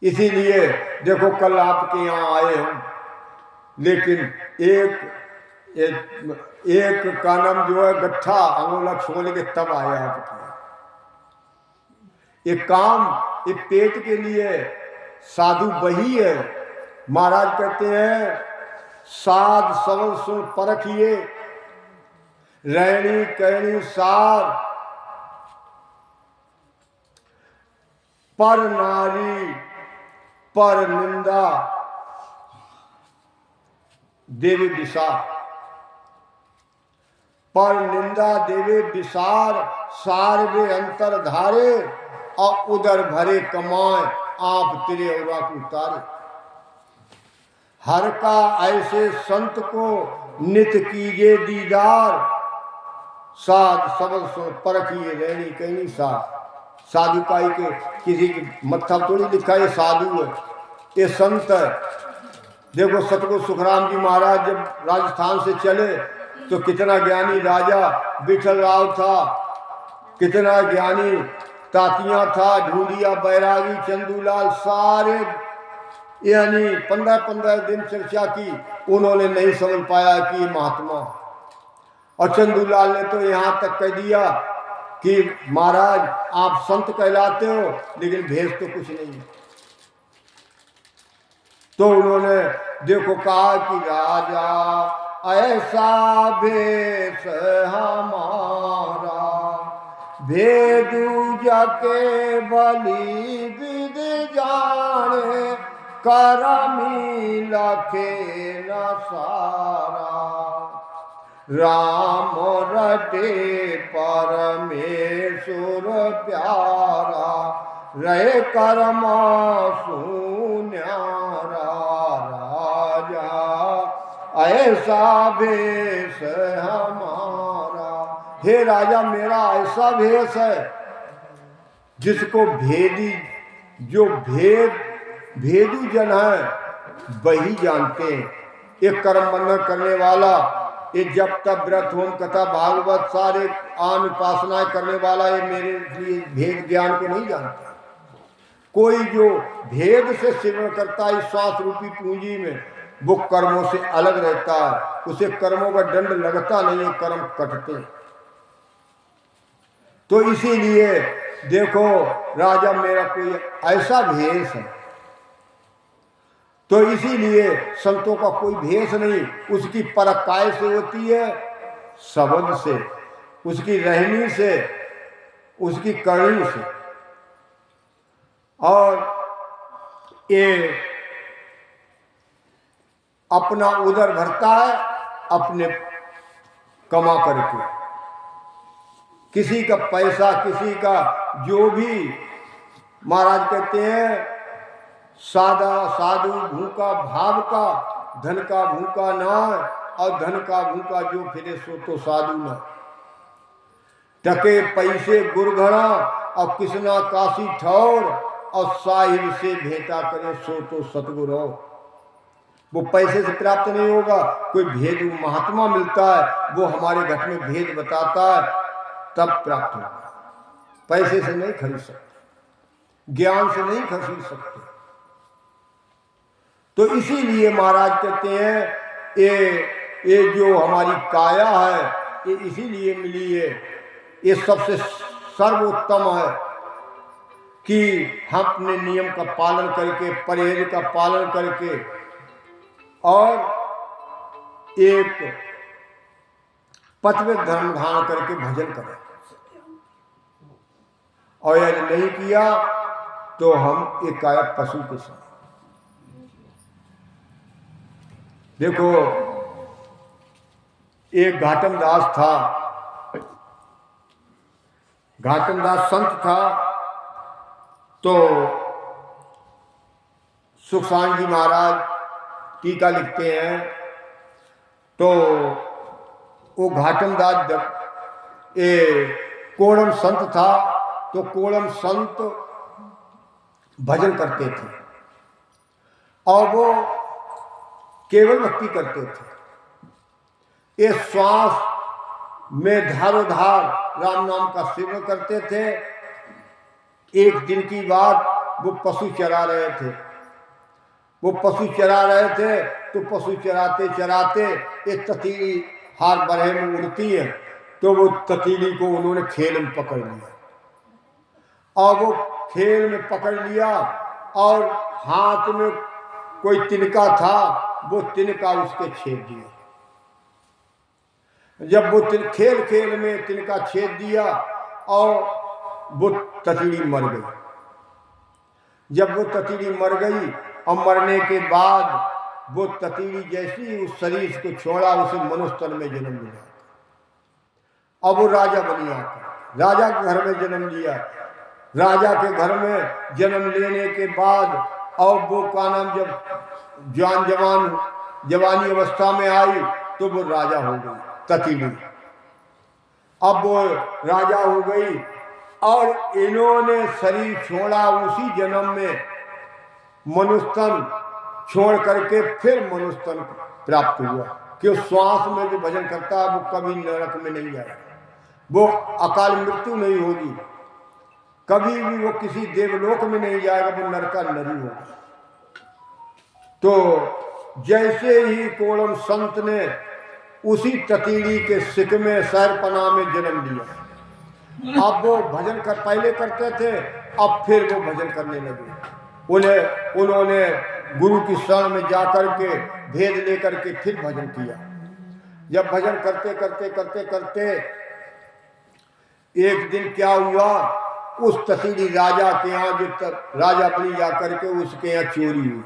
इसीलिए देखो कल आपके यहाँ आए हम, लेकिन एक का नाम जो है गट्ठा अंगोला छोड़ के तब आया आपके। ये काम ये पेट के लिए साधु वही है। महाराज कहते हैं साध सबल सुन परखिए, रहनी कहनी सार, पर नारी पर निंदा देवे विसार, पर निंदा देवे विसार, सार वे अंतर धारे, और उधर भरे कमाए आप तेरे और उतारे। हर का ऐसे संत को नित कीजिए दीदार, साध सबल सुन परखिए रहनी कहनी सार। साधु काई के किसी की मतलब थोड़ी लिखा है साधु है, ये संत है। देखो सतगुरु सुखराम जी महाराज जब राजस्थान से चले तो कितना ज्ञानी राजा विठल राव था, कितना ज्ञानी तातियां था, ढूंढिया बैरागी चंदूलाल, सारे यानी 15-15 दिन चर्चा की, उन्होंने नहीं समझ पाया कि ये महात्मा। और चंदूलाल ने तो यहाँ तक कह दिया कि महाराज आप संत कहलाते हो लेकिन भेष तो कुछ नहीं है। तो उन्होंने देखो कहा कि राजा ऐसा भेष हमारा, भेदू जाके बलि विद जाने, करमी लखे न सारा, राम रटे परमेश्वर प्यारा, रहे कर्म सुने न्यारा राजा, ऐसा भेष हमारा। हे राजा, मेरा ऐसा भेष है जिसको भेदी, जो भेदू जन है वही जानते हैं। एक कर्म बंधन करने वाला, ये जब तक व्रत होम कथा भागवत सारे आन उपासनाएं करने वाला, ये मेरे लिए भेद ज्ञान को नहीं जानता। कोई जो भेद से सेवन करता है श्वास रूपी पूंजी में, वो कर्मों से अलग रहता है, उसे कर्मों का दंड लगता नहीं है, कर्म कटते। तो इसीलिए देखो राजा, मेरा कोई ऐसा भेष है, तो इसीलिए संतों का कोई भेष नहीं। उसकी परख काय से होती है? शब्द से, उसकी रहनी से, उसकी करनी से। और ये अपना उदर भरता है अपने कमा करके, किसी का पैसा, किसी का जो भी, महाराज कहते हैं सादा साधु भूखा भाव का, धन का भूखा ना, और धन का भूखा जो फिरे सो तो साधु ना। टके पैसे गुरघड़ा और किसना काशी ठौर, और साहिब से भेंटा करे सो तो सतगुरु। वो पैसे से प्राप्त नहीं होगा, कोई भेद महात्मा मिलता है, वो हमारे घट में भेद बताता है, तब प्राप्त होगा। पैसे से नहीं खरीद सकते, ज्ञान से नहीं खरीद सकते। तो इसीलिए महाराज कहते हैं ये जो हमारी काया है, ये इसीलिए मिली है, ये सबसे सर्वोत्तम है कि हम अपने नियम का पालन करके, परहेज का पालन करके, और एक पथवित धर्म धारण करके भजन करें। और यदि नहीं किया तो हम एक काया पशु के साथ। देखो एक घाटम दास था, घाटम दास संत था, तो सुखसान जी महाराज टीका लिखते हैं, तो वो घाटम दास कोड़म संत था, तो कोड़म संत भजन करते थे और वो केवल भक्ति करते थे। ये श्वास में धारोधार राम नाम का सेवन करते थे। एक दिन की बात, वो पशु चरा रहे थे, तो पशु चराते चराते एक ततीली हार बरहे में उड़ती है, तो वो ततीली को उन्होंने खेल में पकड़ लिया, और वो खेल में पकड़ लिया, और हाथ में कोई तिनका था, वो तिनका उसके छेद दिया। जब वो खेल में तिनका छेद दिया, और वो ततीली मर गई। जब वो ततीली मर गई, और मरने के बाद वो ततीली जैसी उस शरीर को छोड़ा, उसे मनुष्य तन में जन्म लिया। अब वो राजा बनी आकर राजा के घर में जन्म लिया। राजा के घर में जन्म लेने के बाद, और वो का नाम जब जवानी अवस्था में आई, तो वो राजा हो गई ततीली। अब वो राजा हो गई, और इन्होंने शरीर छोड़ा उसी जन्म में, मनुष्य तन छोड़ करके फिर मनुष्य तन प्राप्त हुआ। कि श्वास में जो भजन करता है वो कभी नरक में नहीं जाएगा, वो अकाल मृत्यु नहीं होगी, कभी भी वो किसी देवलोक में नहीं जाएगा, वो नरका नरी होगा। तो जैसे ही कोड़म संत ने उसी ततीली के सिक में शहरपना में जन्म लिया, अब वो भजन कर पहले करते थे, अब फिर वो भजन करने लगे। उन्होंने गुरु की शरण में जाकर के भेद लेकर के फिर भजन किया। जब भजन करते करते करते करते एक दिन क्या हुआ, उस तसीली राजा के यहाँ, जो राजा बनी जाकर के उसके यहाँ चोरी हुई।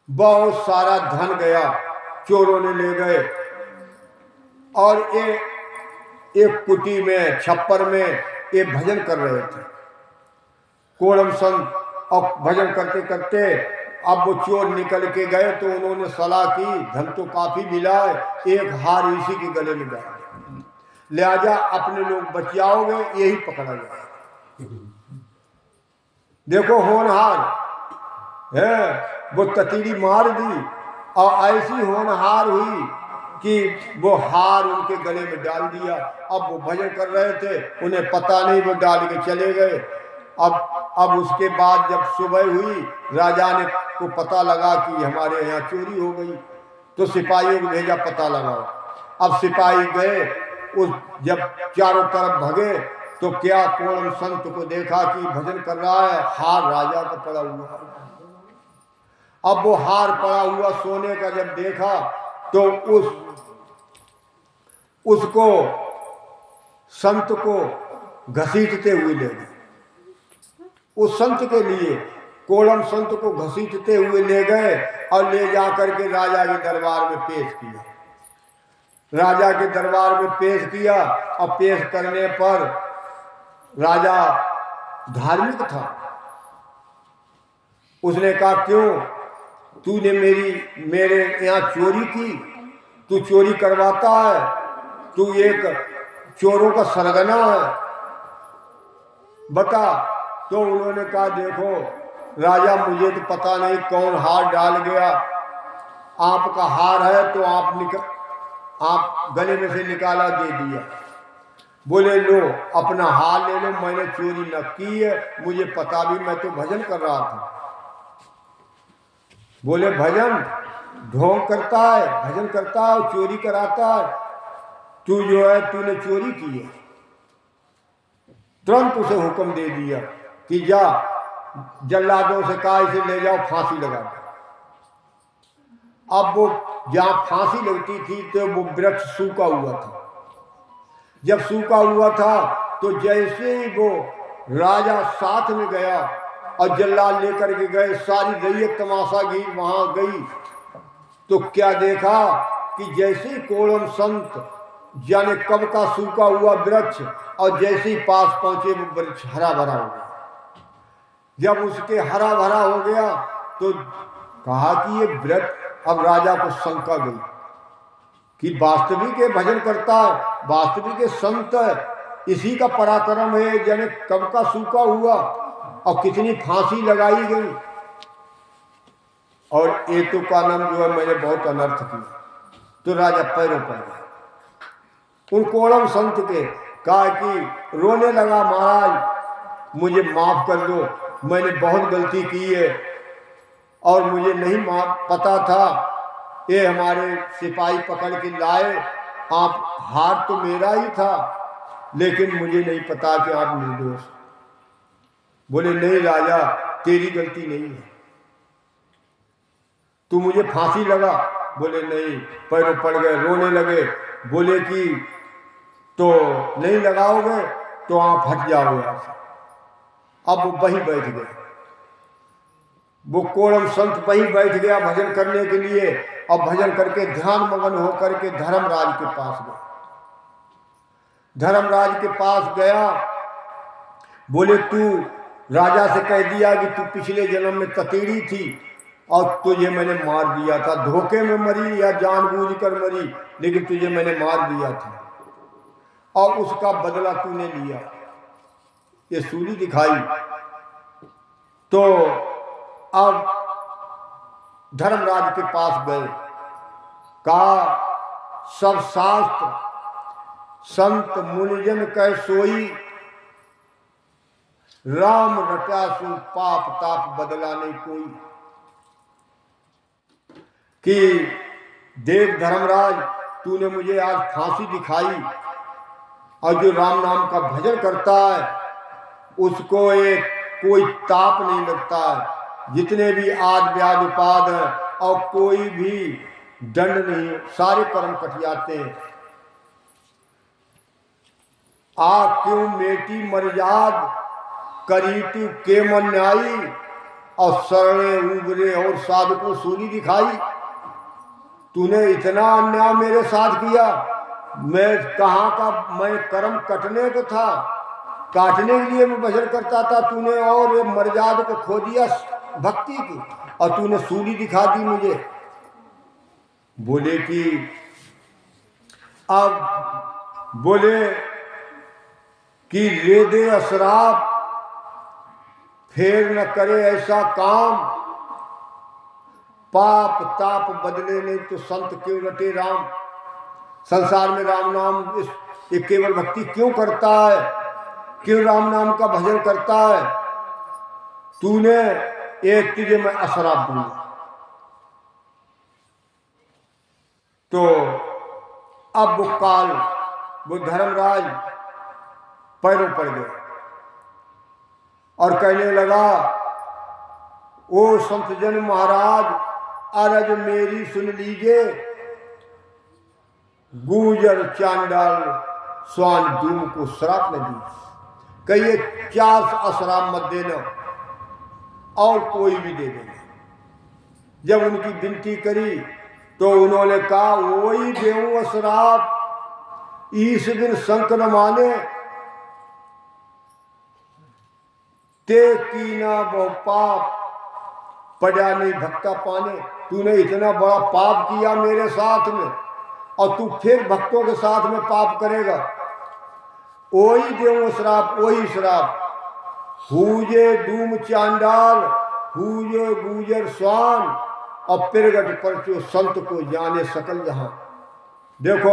बहुत सारा धन गया, चोरों ने ले गए, और एक कुटी में, छप्पर में ये भजन कर रहे थे। कोड़म संत और भजन करते करते अब वो चोर निकल के गए तो उन्होंने सलाह की, धन तो काफी मिला है, एक हार इसी के गले में डाल दे, लिहाजा अपने लोग बच जाओगे, यही पकड़ा जाए। देखो होनहार है, वो ततीड़ी मार दी और ऐसी होनहार हुई कि वो हार उनके गले में डाल दिया। अब वो भजन कर रहे थे, उन्हें पता नहीं, वो डाल के चले गए। अब उसके बाद जब सुबह हुई, राजा ने को पता लगा कि हमारे यहाँ चोरी हो गई, तो सिपाहियों को भेजा पता लगाओ। अब सिपाही गए, उस जब चारों तरफ भगे तो क्या कोलम संत को देखा कि भजन कर रहा है, हार राजा का पड़ा हुआ। अब वो हार पड़ा हुआ सोने का जब देखा तो उसको संत को घसीटते हुए ले गए। उस संत के लिए कोलम संत को घसीटते हुए ले गए और ले जाकर के राजा के दरबार में पेश किया। राजा के दरबार में पेश किया और पेश करने पर राजा धार्मिक था। उसने कहा, क्यों तूने मेरे यहाँ चोरी की? तू चोरी करवाता है, तू एक चोरों का सरगना है, बता। तो उन्होंने कहा, देखो राजा, मुझे तो पता नहीं कौन हार डाल गया, आपका हार है तो आप गले में से निकाला दे दिया। बोले, लो अपना हार ले लो, मैंने चोरी न की है, मुझे पता भी, मैं तो भजन कर रहा था। बोले, भजन ढोंग करता है, भजन करता है, चोरी कराता है, तू जो है तूने चोरी की है। तुरंत उसे हुक्म दे दिया कि जा जल्लादों से कहा इसे ले जाओ, फांसी लगा दो। अब वो जहां फांसी लगती थी तो वो वृक्ष सूखा हुआ था। जब सूखा हुआ था तो जैसे ही वो राजा साथ में गया और जल्लाद लेकर के गए, सारी रैयत तमाशागीर वहां गई, तो क्या देखा कि जैसे ही कोलम संत जाने कब का सूखा हुआ वृक्ष, और जैसे ही पास पहुंचे वो वृक्ष हरा भरा हो गया। जब उसके हरा भरा हो गया तो कहा कि ये वृक्ष, अब राजा को शंका गई कि वास्तविक ये भजन करता है, वास्तविक ये संत है, इसी का पराक्रम है, जाने कब का सूखा हुआ और कितनी फांसी लगाई गई। और एतु का नाम जो है मैंने बहुत अनर्थ किया। तो राजा पैरों पर गया, उन कोलम संत के कहा कि रोने लगा, महाराज मुझे माफ कर दो, मैंने बहुत गलती की है और मुझे नहीं पता था, ये हमारे सिपाही पकड़ के लाए, आप हार तो मेरा ही था, लेकिन मुझे नहीं पता कि आप निर्दोष। बोले, नहीं राजा, तेरी गलती नहीं है, तू मुझे फांसी लगा। बोले, नहीं, पैरों पड़ गए, रोने लगे। बोले कि तो नहीं लगाओगे तो आप हट जाओगे यहाँ से। अब वो वहीं बैठ गए, वो कोलम संत वहीं बैठ गया भजन करने के लिए, और भजन करके ध्यान मगन होकर के धर्मराज के पास गया। धर्मराज के पास गया, बोले, तू राजा से कह दिया कि तू पिछले जन्म में ततीड़ी थी और तुझे मैंने मार दिया था, धोखे में मरी या जानबूझकर मरी, लेकिन तुझे मैंने मार दिया था और उसका बदला तूने लिया, ये सूली दिखाई। तो अब धर्मराज के पास गए, कहा सब शास्त्र संत मुनिजन कह सोई, राम रटा सु पाप ताप बदला नहीं कोई। कि देख धर्मराज, तूने मुझे आज फांसी दिखाई, और जो राम नाम का भजन करता है उसको एक कोई ताप नहीं लगता है, जितने भी आद व्याध उपाद हैं और कोई भी दंड नहीं, सारे कर्म कट जाते हैं। आ क्यों मेटी मर्याद करी तू के मन आई, और शरणे उबरे और साधु को सूली दिखाई। तूने इतना अन्याय मेरे साथ किया, मैं कहाँ का, मैं कर्म कटने को था काटने के लिए मैं भजन करता था, तूने और ये मर्यादा को खो दिया भक्ति की, और तूने सूली दिखा दी मुझे। बोले कि अब बोले कि रे दे अशराप, फिर न करे ऐसा काम, पाप ताप बदले नहीं तो संत क्यों रटे राम। संसार में राम नाम ये केवल भक्ति क्यों करता है, क्यों राम नाम का भजन करता है। तूने एक तुझे मैं अशराप दूंगा। तो अब वो काल, वो धर्मराज पैरों पड़ गए और कहने लगा, ओ संत जन महाराज, अरज मेरी सुन लीजिए, गुजर चांडाल स्वान दूम को श्राप न दी। कहिए 4 अशराप मत देना और कोई भी दे देना। जब उनकी विनती करी तो उन्होंने कहा, वही देऊं अशराप, ईस बिन संक न माने, ते कीना बहु पाप, पड़ा नहीं भक्ता पाने। तूने इतना बड़ा पाप किया मेरे साथ में, और तू फिर भक्तों के साथ में पाप करेगा। वही देऊं श्राप, वही श्राप। हुजे डूम चांडाल, हुजे गुजर स्वान, और प्रगट परचो संत को जाने सकल जहां। देखो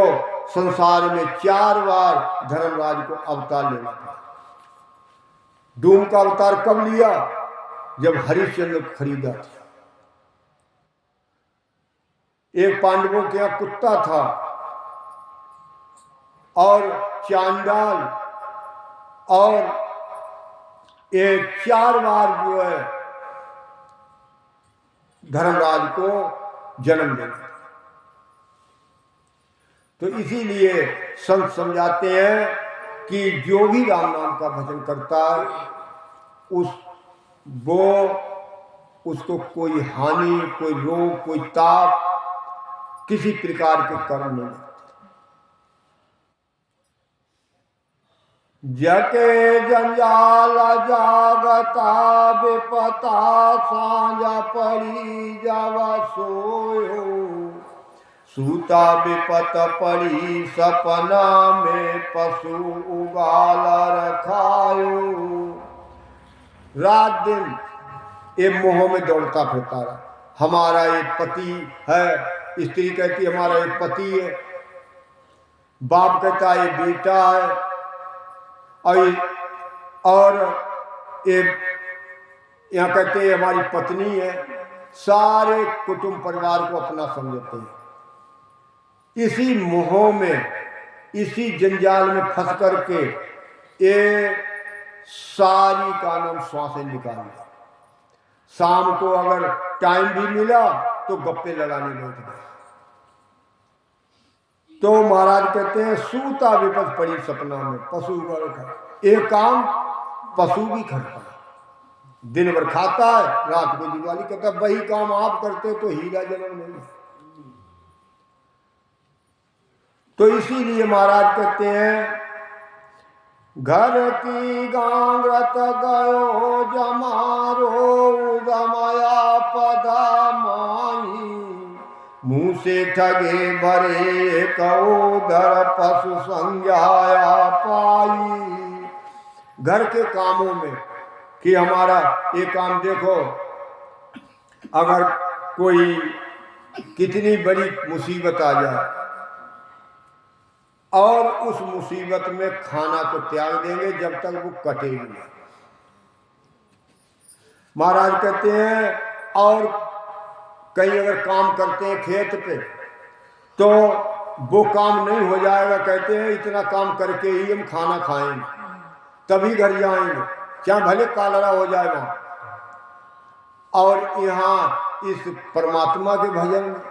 संसार में 4 बार धर्मराज को अवतार लेना पड़ा। डूम का अवतार कब लिया? जब हरिश्चंद्र को खरीदा था। एक पांडवों के यहाँ कुत्ता था और चांडाल, और एक 4 बार जो है धर्मराज को जन्म देना। तो इसीलिए संत समझाते हैं कि जो भी राम नाम का भजन करता है उसको कोई हानि, कोई रोग, कोई ताप, किसी प्रकार के कर्म नहीं लगते। जके जंजाल जागता विपता, सांझा पड़ी जावा सोयो, सूता विपत पड़ी सपना में, पशु उगाला रखायो। रात दिन ये मोह में दौड़ता फिरता रहा। हमारा एक पति है, स्त्री कहती हमारा एक पति है, बाप कहता है ये बेटा है, और एक यहाँ कहते हैं हमारी पत्नी है। सारे कुटुंब परिवार को अपना समझते हैं। इसी मोह में, इसी जंजाल में फंस करके ये सारी का नाम श्वासें निकाल दिया। शाम को अगर टाइम भी मिला तो गप्पे लगाने बैठ गए। तो महाराज कहते हैं, सूता विपद पड़ी सपना में, पशु का एक काम पशु भी करता है। दिन भर खाता है, रात को दिवाली कहता है, वही काम आप करते तो हीरा जन्म नहीं। तो इसीलिए महाराज कहते हैं, घर की गांगरत गयो जमारो, जमाया पदा माही, मुंह से ठगे भरे कहो धर, पशु संज्ञाया पाई। घर के कामों में कि हमारा एक काम देखो, अगर कोई कितनी बड़ी मुसीबत आ जाए और उस मुसीबत में खाना को त्याग देंगे जब तक वो कटेगी नहीं। महाराज कहते हैं, और कहीं अगर काम करते हैं खेत पे तो वो काम नहीं हो जाएगा, कहते हैं इतना काम करके ही हम खाना खाएंगे, तभी घर जाएंगे, चाहे भले कालरा हो जाए वहां। और यहाँ इस परमात्मा के भजन में,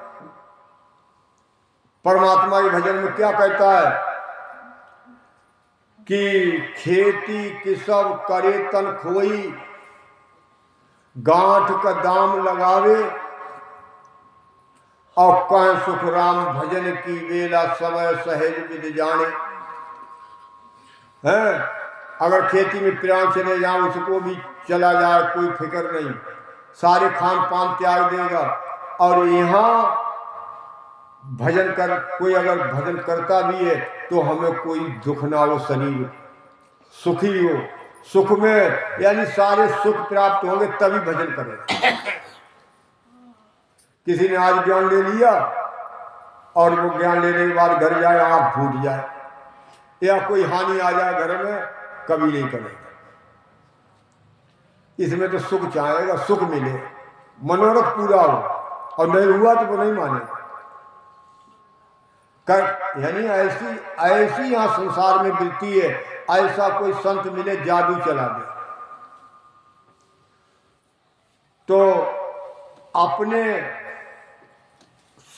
परमात्मा के भजन में क्या कहता है कि खेती किसब करे तन खोई, गांठ का दाम लगावे, और कह सुख राम भजन की वेला, समय सहज विद जाने। हैं अगर खेती में प्राण चले जाए उसको भी चला जाए, कोई फिक्र नहीं, सारे खान पान त्याग देगा। और यहाँ भजन कर, कोई अगर भजन करता भी है तो हमें कोई दुख ना हो, शरीर सुखी हो, सुख में यानी सारे सुख प्राप्त होंगे तभी भजन करें। किसी ने आज ज्ञान ले लिया और वो ज्ञान लेने के बाद घर जाए आंख फूट जाए या कोई हानि आ जाए घर में, कभी नहीं करेगा। इसमें तो सुख चाहेगा, सुख मिले, मनोरथ पूरा हो, और नहीं हुआ तो वो नहीं मानेगा। यानी ऐसी यहां संसार में वृत्ति है, ऐसा कोई संत मिले जादू चला दे तो अपने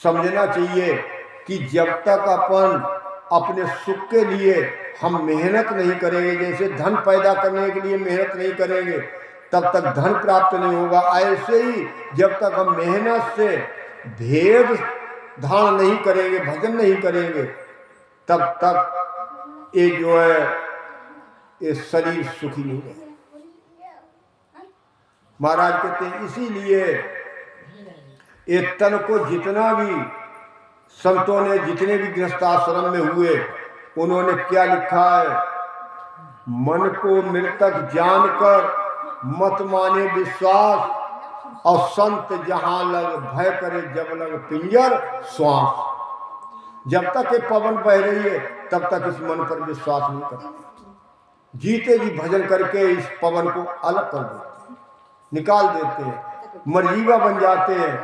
समझना चाहिए कि जब तक अपन अपने सुख के लिए हम मेहनत नहीं करेंगे, जैसे धन पैदा करने के लिए मेहनत नहीं करेंगे तब तक धन प्राप्त नहीं होगा, ऐसे ही जब तक हम मेहनत से भेद धारण नहीं करेंगे, भजन नहीं करेंगे, तब तक ये जो है ये शरीर सुखी नहीं रहेगा। महाराज कहते हैं इसीलिए ये तन को जितना भी संतों ने, जितने भी गृहस्थाश्रम में हुए, उन्होंने क्या लिखा है, मन को मृतक जानकर मत माने विश्वास, और संत जहां लग भय करे जब लग पिंजर श्वास। जब तक ये पवन बह रही है तब तक इस मन पर विश्वास नहीं करते, जीते जी भजन करके इस पवन को अलग कर देते हैं, निकाल देते हैं, मरजीवा बन जाते हैं।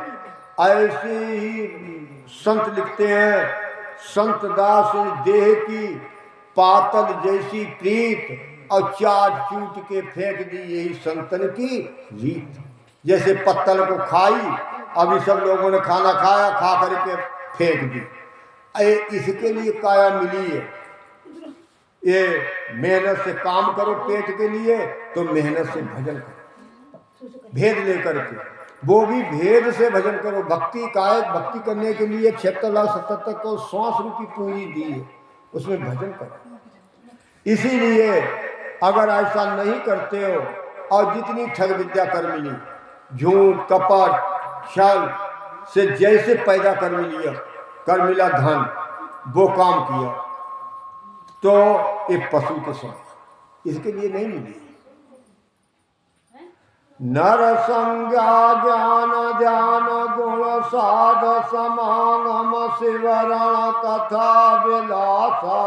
ऐसे ही संत लिखते हैं, संत दास देह की पातल जैसी प्रीत, और चाट चूट के फेंक दी यही संतन की रीत। जैसे पत्तल को खाई, अभी सब लोगों ने खाना खाया, खा करके फेंक दी, इसके लिए काया मिली है। ये मेहनत से काम करो पेट के लिए तो मेहनत से भजन करो, भेद लेकर के, वो भी भेद से भजन करो। भक्ति काय, भक्ति करने के लिए 76,77 को 100 रुपये पूरी दी है, उसमें भजन करो। इसीलिए अगर ऐसा नहीं करते हो, और जितनी ठग विद्या कर मिली, झूठ कपट छल से जैसे पैदा कर मिला धन, वो काम किया तो एक पशु के समान, इसके लिए नहीं मिली। नर संज्ञा ज्ञान ध्यान गुण साध समागम शिवरण कथा विलासा,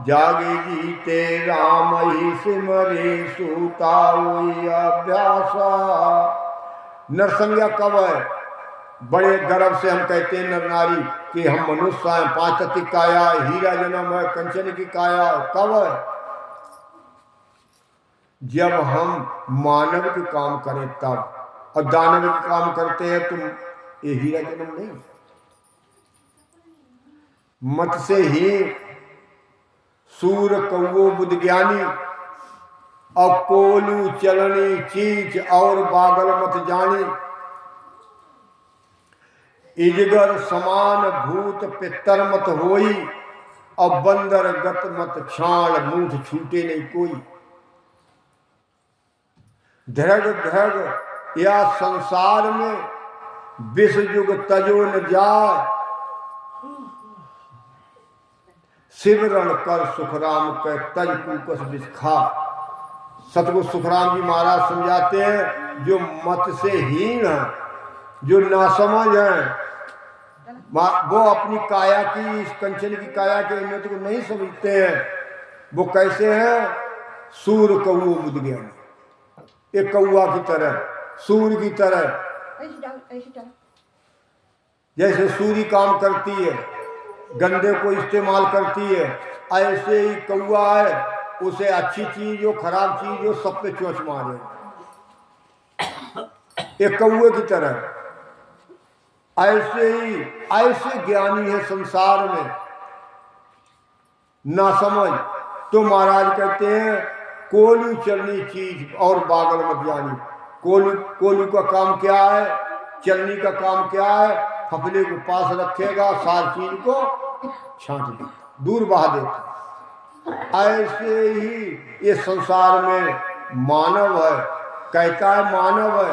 जागे जीते राम ही सिमरे सूता हुई अभ्यासा। नरसंज्ञा कब है? बड़े गर्व से हम कहते हैं नर नारी कि हम मनुष्य हैं, 5 तत्व काया, हीरा जन्म है, कंचन की काया। कब है? जब हम मानव के काम करें तब, और दानव के काम करते हैं तो ये हीरा जन्म नहीं। मत से ही सूर कौओ बुद्ध ज्ञानी, और कोलू चलनी चीच और बागल मत जानी, इजगर समान भूत पितर मत होई, और बंदर गत मत छाण मूठ छूटे नहीं कोई। धृग धृग या संसार में विष युग तजो न जाए, शिवरण कर सुखराम के तज कुकस विष खा। सतगुरु सुखराम जी महाराज समझाते हैं, जो मत से हीन है, जो नासमझ है, वो अपनी काया की, इस कंचन की काया के अहमियत को नहीं समझते हैं। वो कैसे हैं? सूर कौओ बुद्ध ज्ञानी, एक कौआ की तरह, सूर की तरह। जैसे सूरी काम करती है, गंदे को इस्तेमाल करती है, ऐसे ही कौआ है, उसे अच्छी चीज हो खराब चीज हो सब पे चोंच मारे, एक कौए की तरह। ऐसे ही ऐसे ज्ञानी है संसार में ना समझ, तो महाराज कहते हैं कोलू चलनी चीज और बागल मत जानी। कोलू का काम क्या है? चलनी का काम क्या है? फफले को पास रखेगा, सार चीज को छांट देता, दूर बहा देता। ऐसे ही ये संसार में मानव है, कहता है मानव है,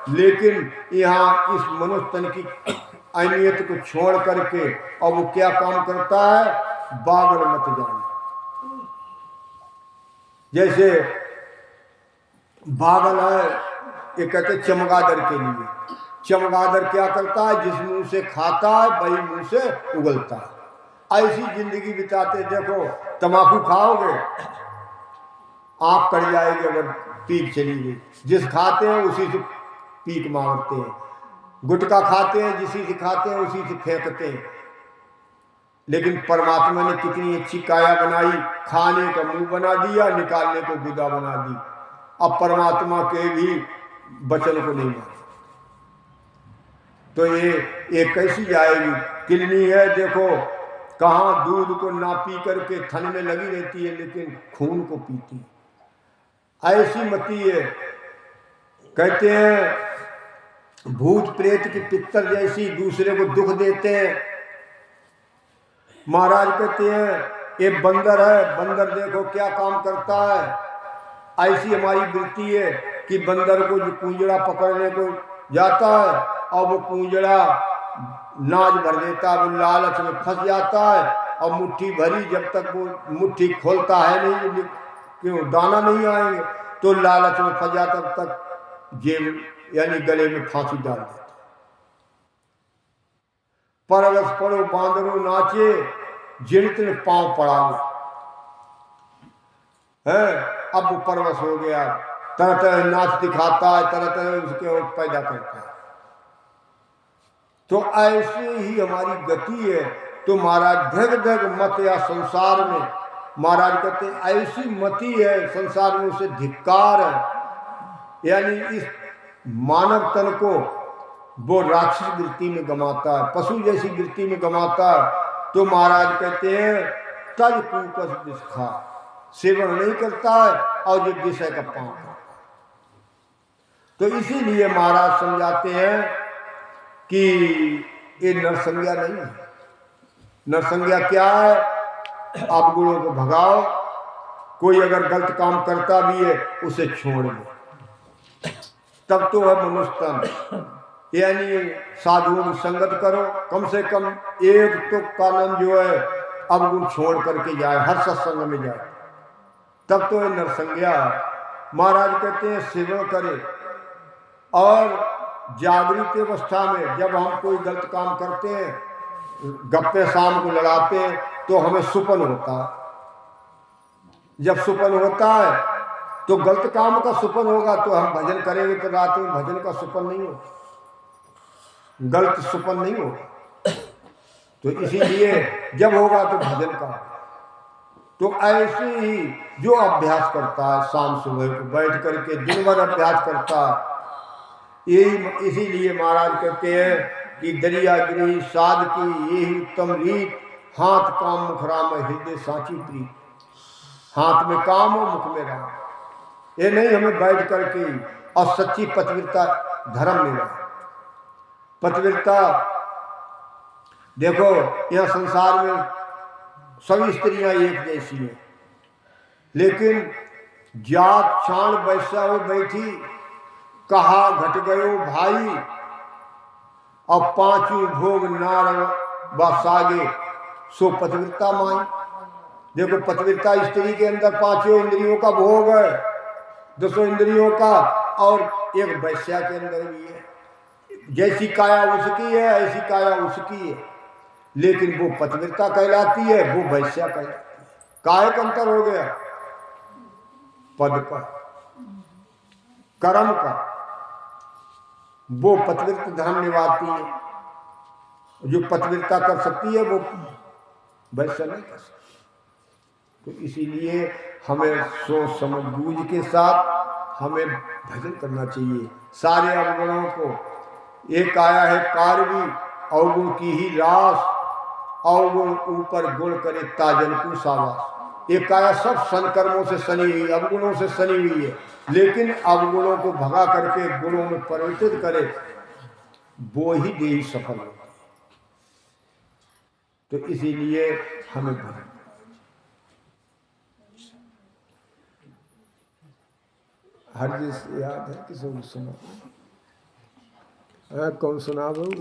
लेकिन यहाँ इस मनुष्य तन की अहमियत को छोड़ करके और वो क्या काम करता है, बागड़ मत जाना। जैसे बागल है, ये कहते चमगादड़ के लिए, चमगादड़ क्या करता है, जिस मुंह से खाता है वही मुंह से उगलता है। ऐसी जिंदगी बिताते, देखो तंबाकू खाओगे आंख कट जाएगी अगर पीक चली गई, जिस खाते हैं उसी से पीक मारते हैं, गुटखा खाते हैं जिसी से खाते हैं उसी से फेंकते हैं। लेकिन परमात्मा ने कितनी अच्छी काया बनाई, खाने का मुंह बना दिया, निकालने को गुदा बना दी। अब परमात्मा के भी वचन को नहीं माना तो ये कैसी जाएगी। किलनी है, देखो कहाँ दूध को ना पी करके थन में लगी रहती है, लेकिन खून को पीती है। ऐसी मती है। कहते हैं भूत प्रेत की पित्तर जैसी दूसरे को दुख देते हैं। महाराज कहते हैं एक बंदर है, बंदर देखो क्या काम करता है। ऐसी हमारी वृत्ति है कि बंदर को जो कूंजड़ा पकड़ने को जाता है और वो कूंजड़ा नाज भर देता है, वो लालच में फंस जाता है और मुट्ठी भरी, जब तक वो मुट्ठी खोलता है नहीं, क्यों दाना नहीं आएंगे, तो लालच में फंस जाता, तब तक जेब यानी गले में फांसी डाल देता। परवश पड़ो बांदरो नाचे, जिनतने पांव पड़ावे है। अब वो परवश हो गया, तरह तरह नाच दिखाता है, तरह तरह उसके पैदा करता है। तो ऐसे ही हमारी गति है। तो महाराज धग धग मत या संसार में, महाराज कहते ऐसी मति है संसार में, उसे धिक्कार है। यानी इस मानव तन को वो राक्षस वृत्ति में गमाता है, पशु जैसी वृत्ति में गमाता है। तो महाराज कहते हैं तज कुकस विषखा, सेवन नहीं करता है और जो विषय का पान करता है। तो इसीलिए महाराज समझाते हैं कि ये नरसंज्ञा नहीं है। नरसंज्ञा क्या है, आप गुणों को भगाओ। कोई अगर गलत काम करता भी है उसे छोड़ दो, तब तो है मनुष्य तन। यानी साधुओं की संगत करो, कम से कम एक तो कानून जो है अवगुण छोड़ करके जाए, हर सत्संग में जाए, तब तो है नरसंज्ञा। महाराज कहते हैं सेवन करे। और जागृत अवस्था में जब हम कोई गलत काम करते हैं, गप्पे शाम को लड़ाते हैं, तो हमें सुपन होता है। जब सुपन होता है तो गलत काम का सुपन होगा, तो हम भजन करेंगे तो रात में भजन का सुपन नहीं होगा, गलत सुपन नहीं होगा। तो इसीलिए जब होगा तो भजन का। तो ऐसे ही जो अभ्यास करता है, शाम सुबह को बैठ करके दिन भर अभ्यास करता है, यही इसीलिए महाराज कहते हैं कि दरियागिरी साध की यही उत्तम रीत, हाथ काम मुख राम हृदय साची प्रीत। हाथ में काम हो, मुख में राम। ये नहीं हमें बैठ करके और सच्ची पतिव्रता धर्म मिला। पतिव्रता देखो यह संसार में सभी स्त्रियां एक जैसी हैं, लेकिन जात छाण वैसा हो बैठी, कहा घट गयो भाई, और पांचों भोग नार बासागे, सो पतिव्रता माई। देखो पतिव्रता स्त्री के अंदर पांचों इंद्रियों का भोग है, 200 इंद्रियों का, और एक वैश्या के अंदर भी है। जैसी काया उसकी है ऐसी काया उसकी है, लेकिन वो पतिव्रता कहलाती है, वो वैश्या कहलाती है। काय का अंतर हो गया, पद का, कर्म का। वो पतिव्रता धर्म निभाती है, जो पतिव्रता कर सकती है वो वैश्या नहीं कर सकती। तो इसीलिए हमें सोच समझ बूझ के साथ हमें भजन करना चाहिए। सारे अवगुणों को, एक आया है कारवी, अवगुण की ही रास, अवगुण ऊपर गुण करे ताजन को सावास। एक आया सब संकर्मों से सनी हुई, अवगुणों से सनी हुई है, लेकिन अवगुणों को भगा करके गुणों में परिवर्तित करे, वो ही देही सफल होता है। तो इसीलिए हमें भजन, हर जिस याद है किसी को सुना। कौन सुना बहू?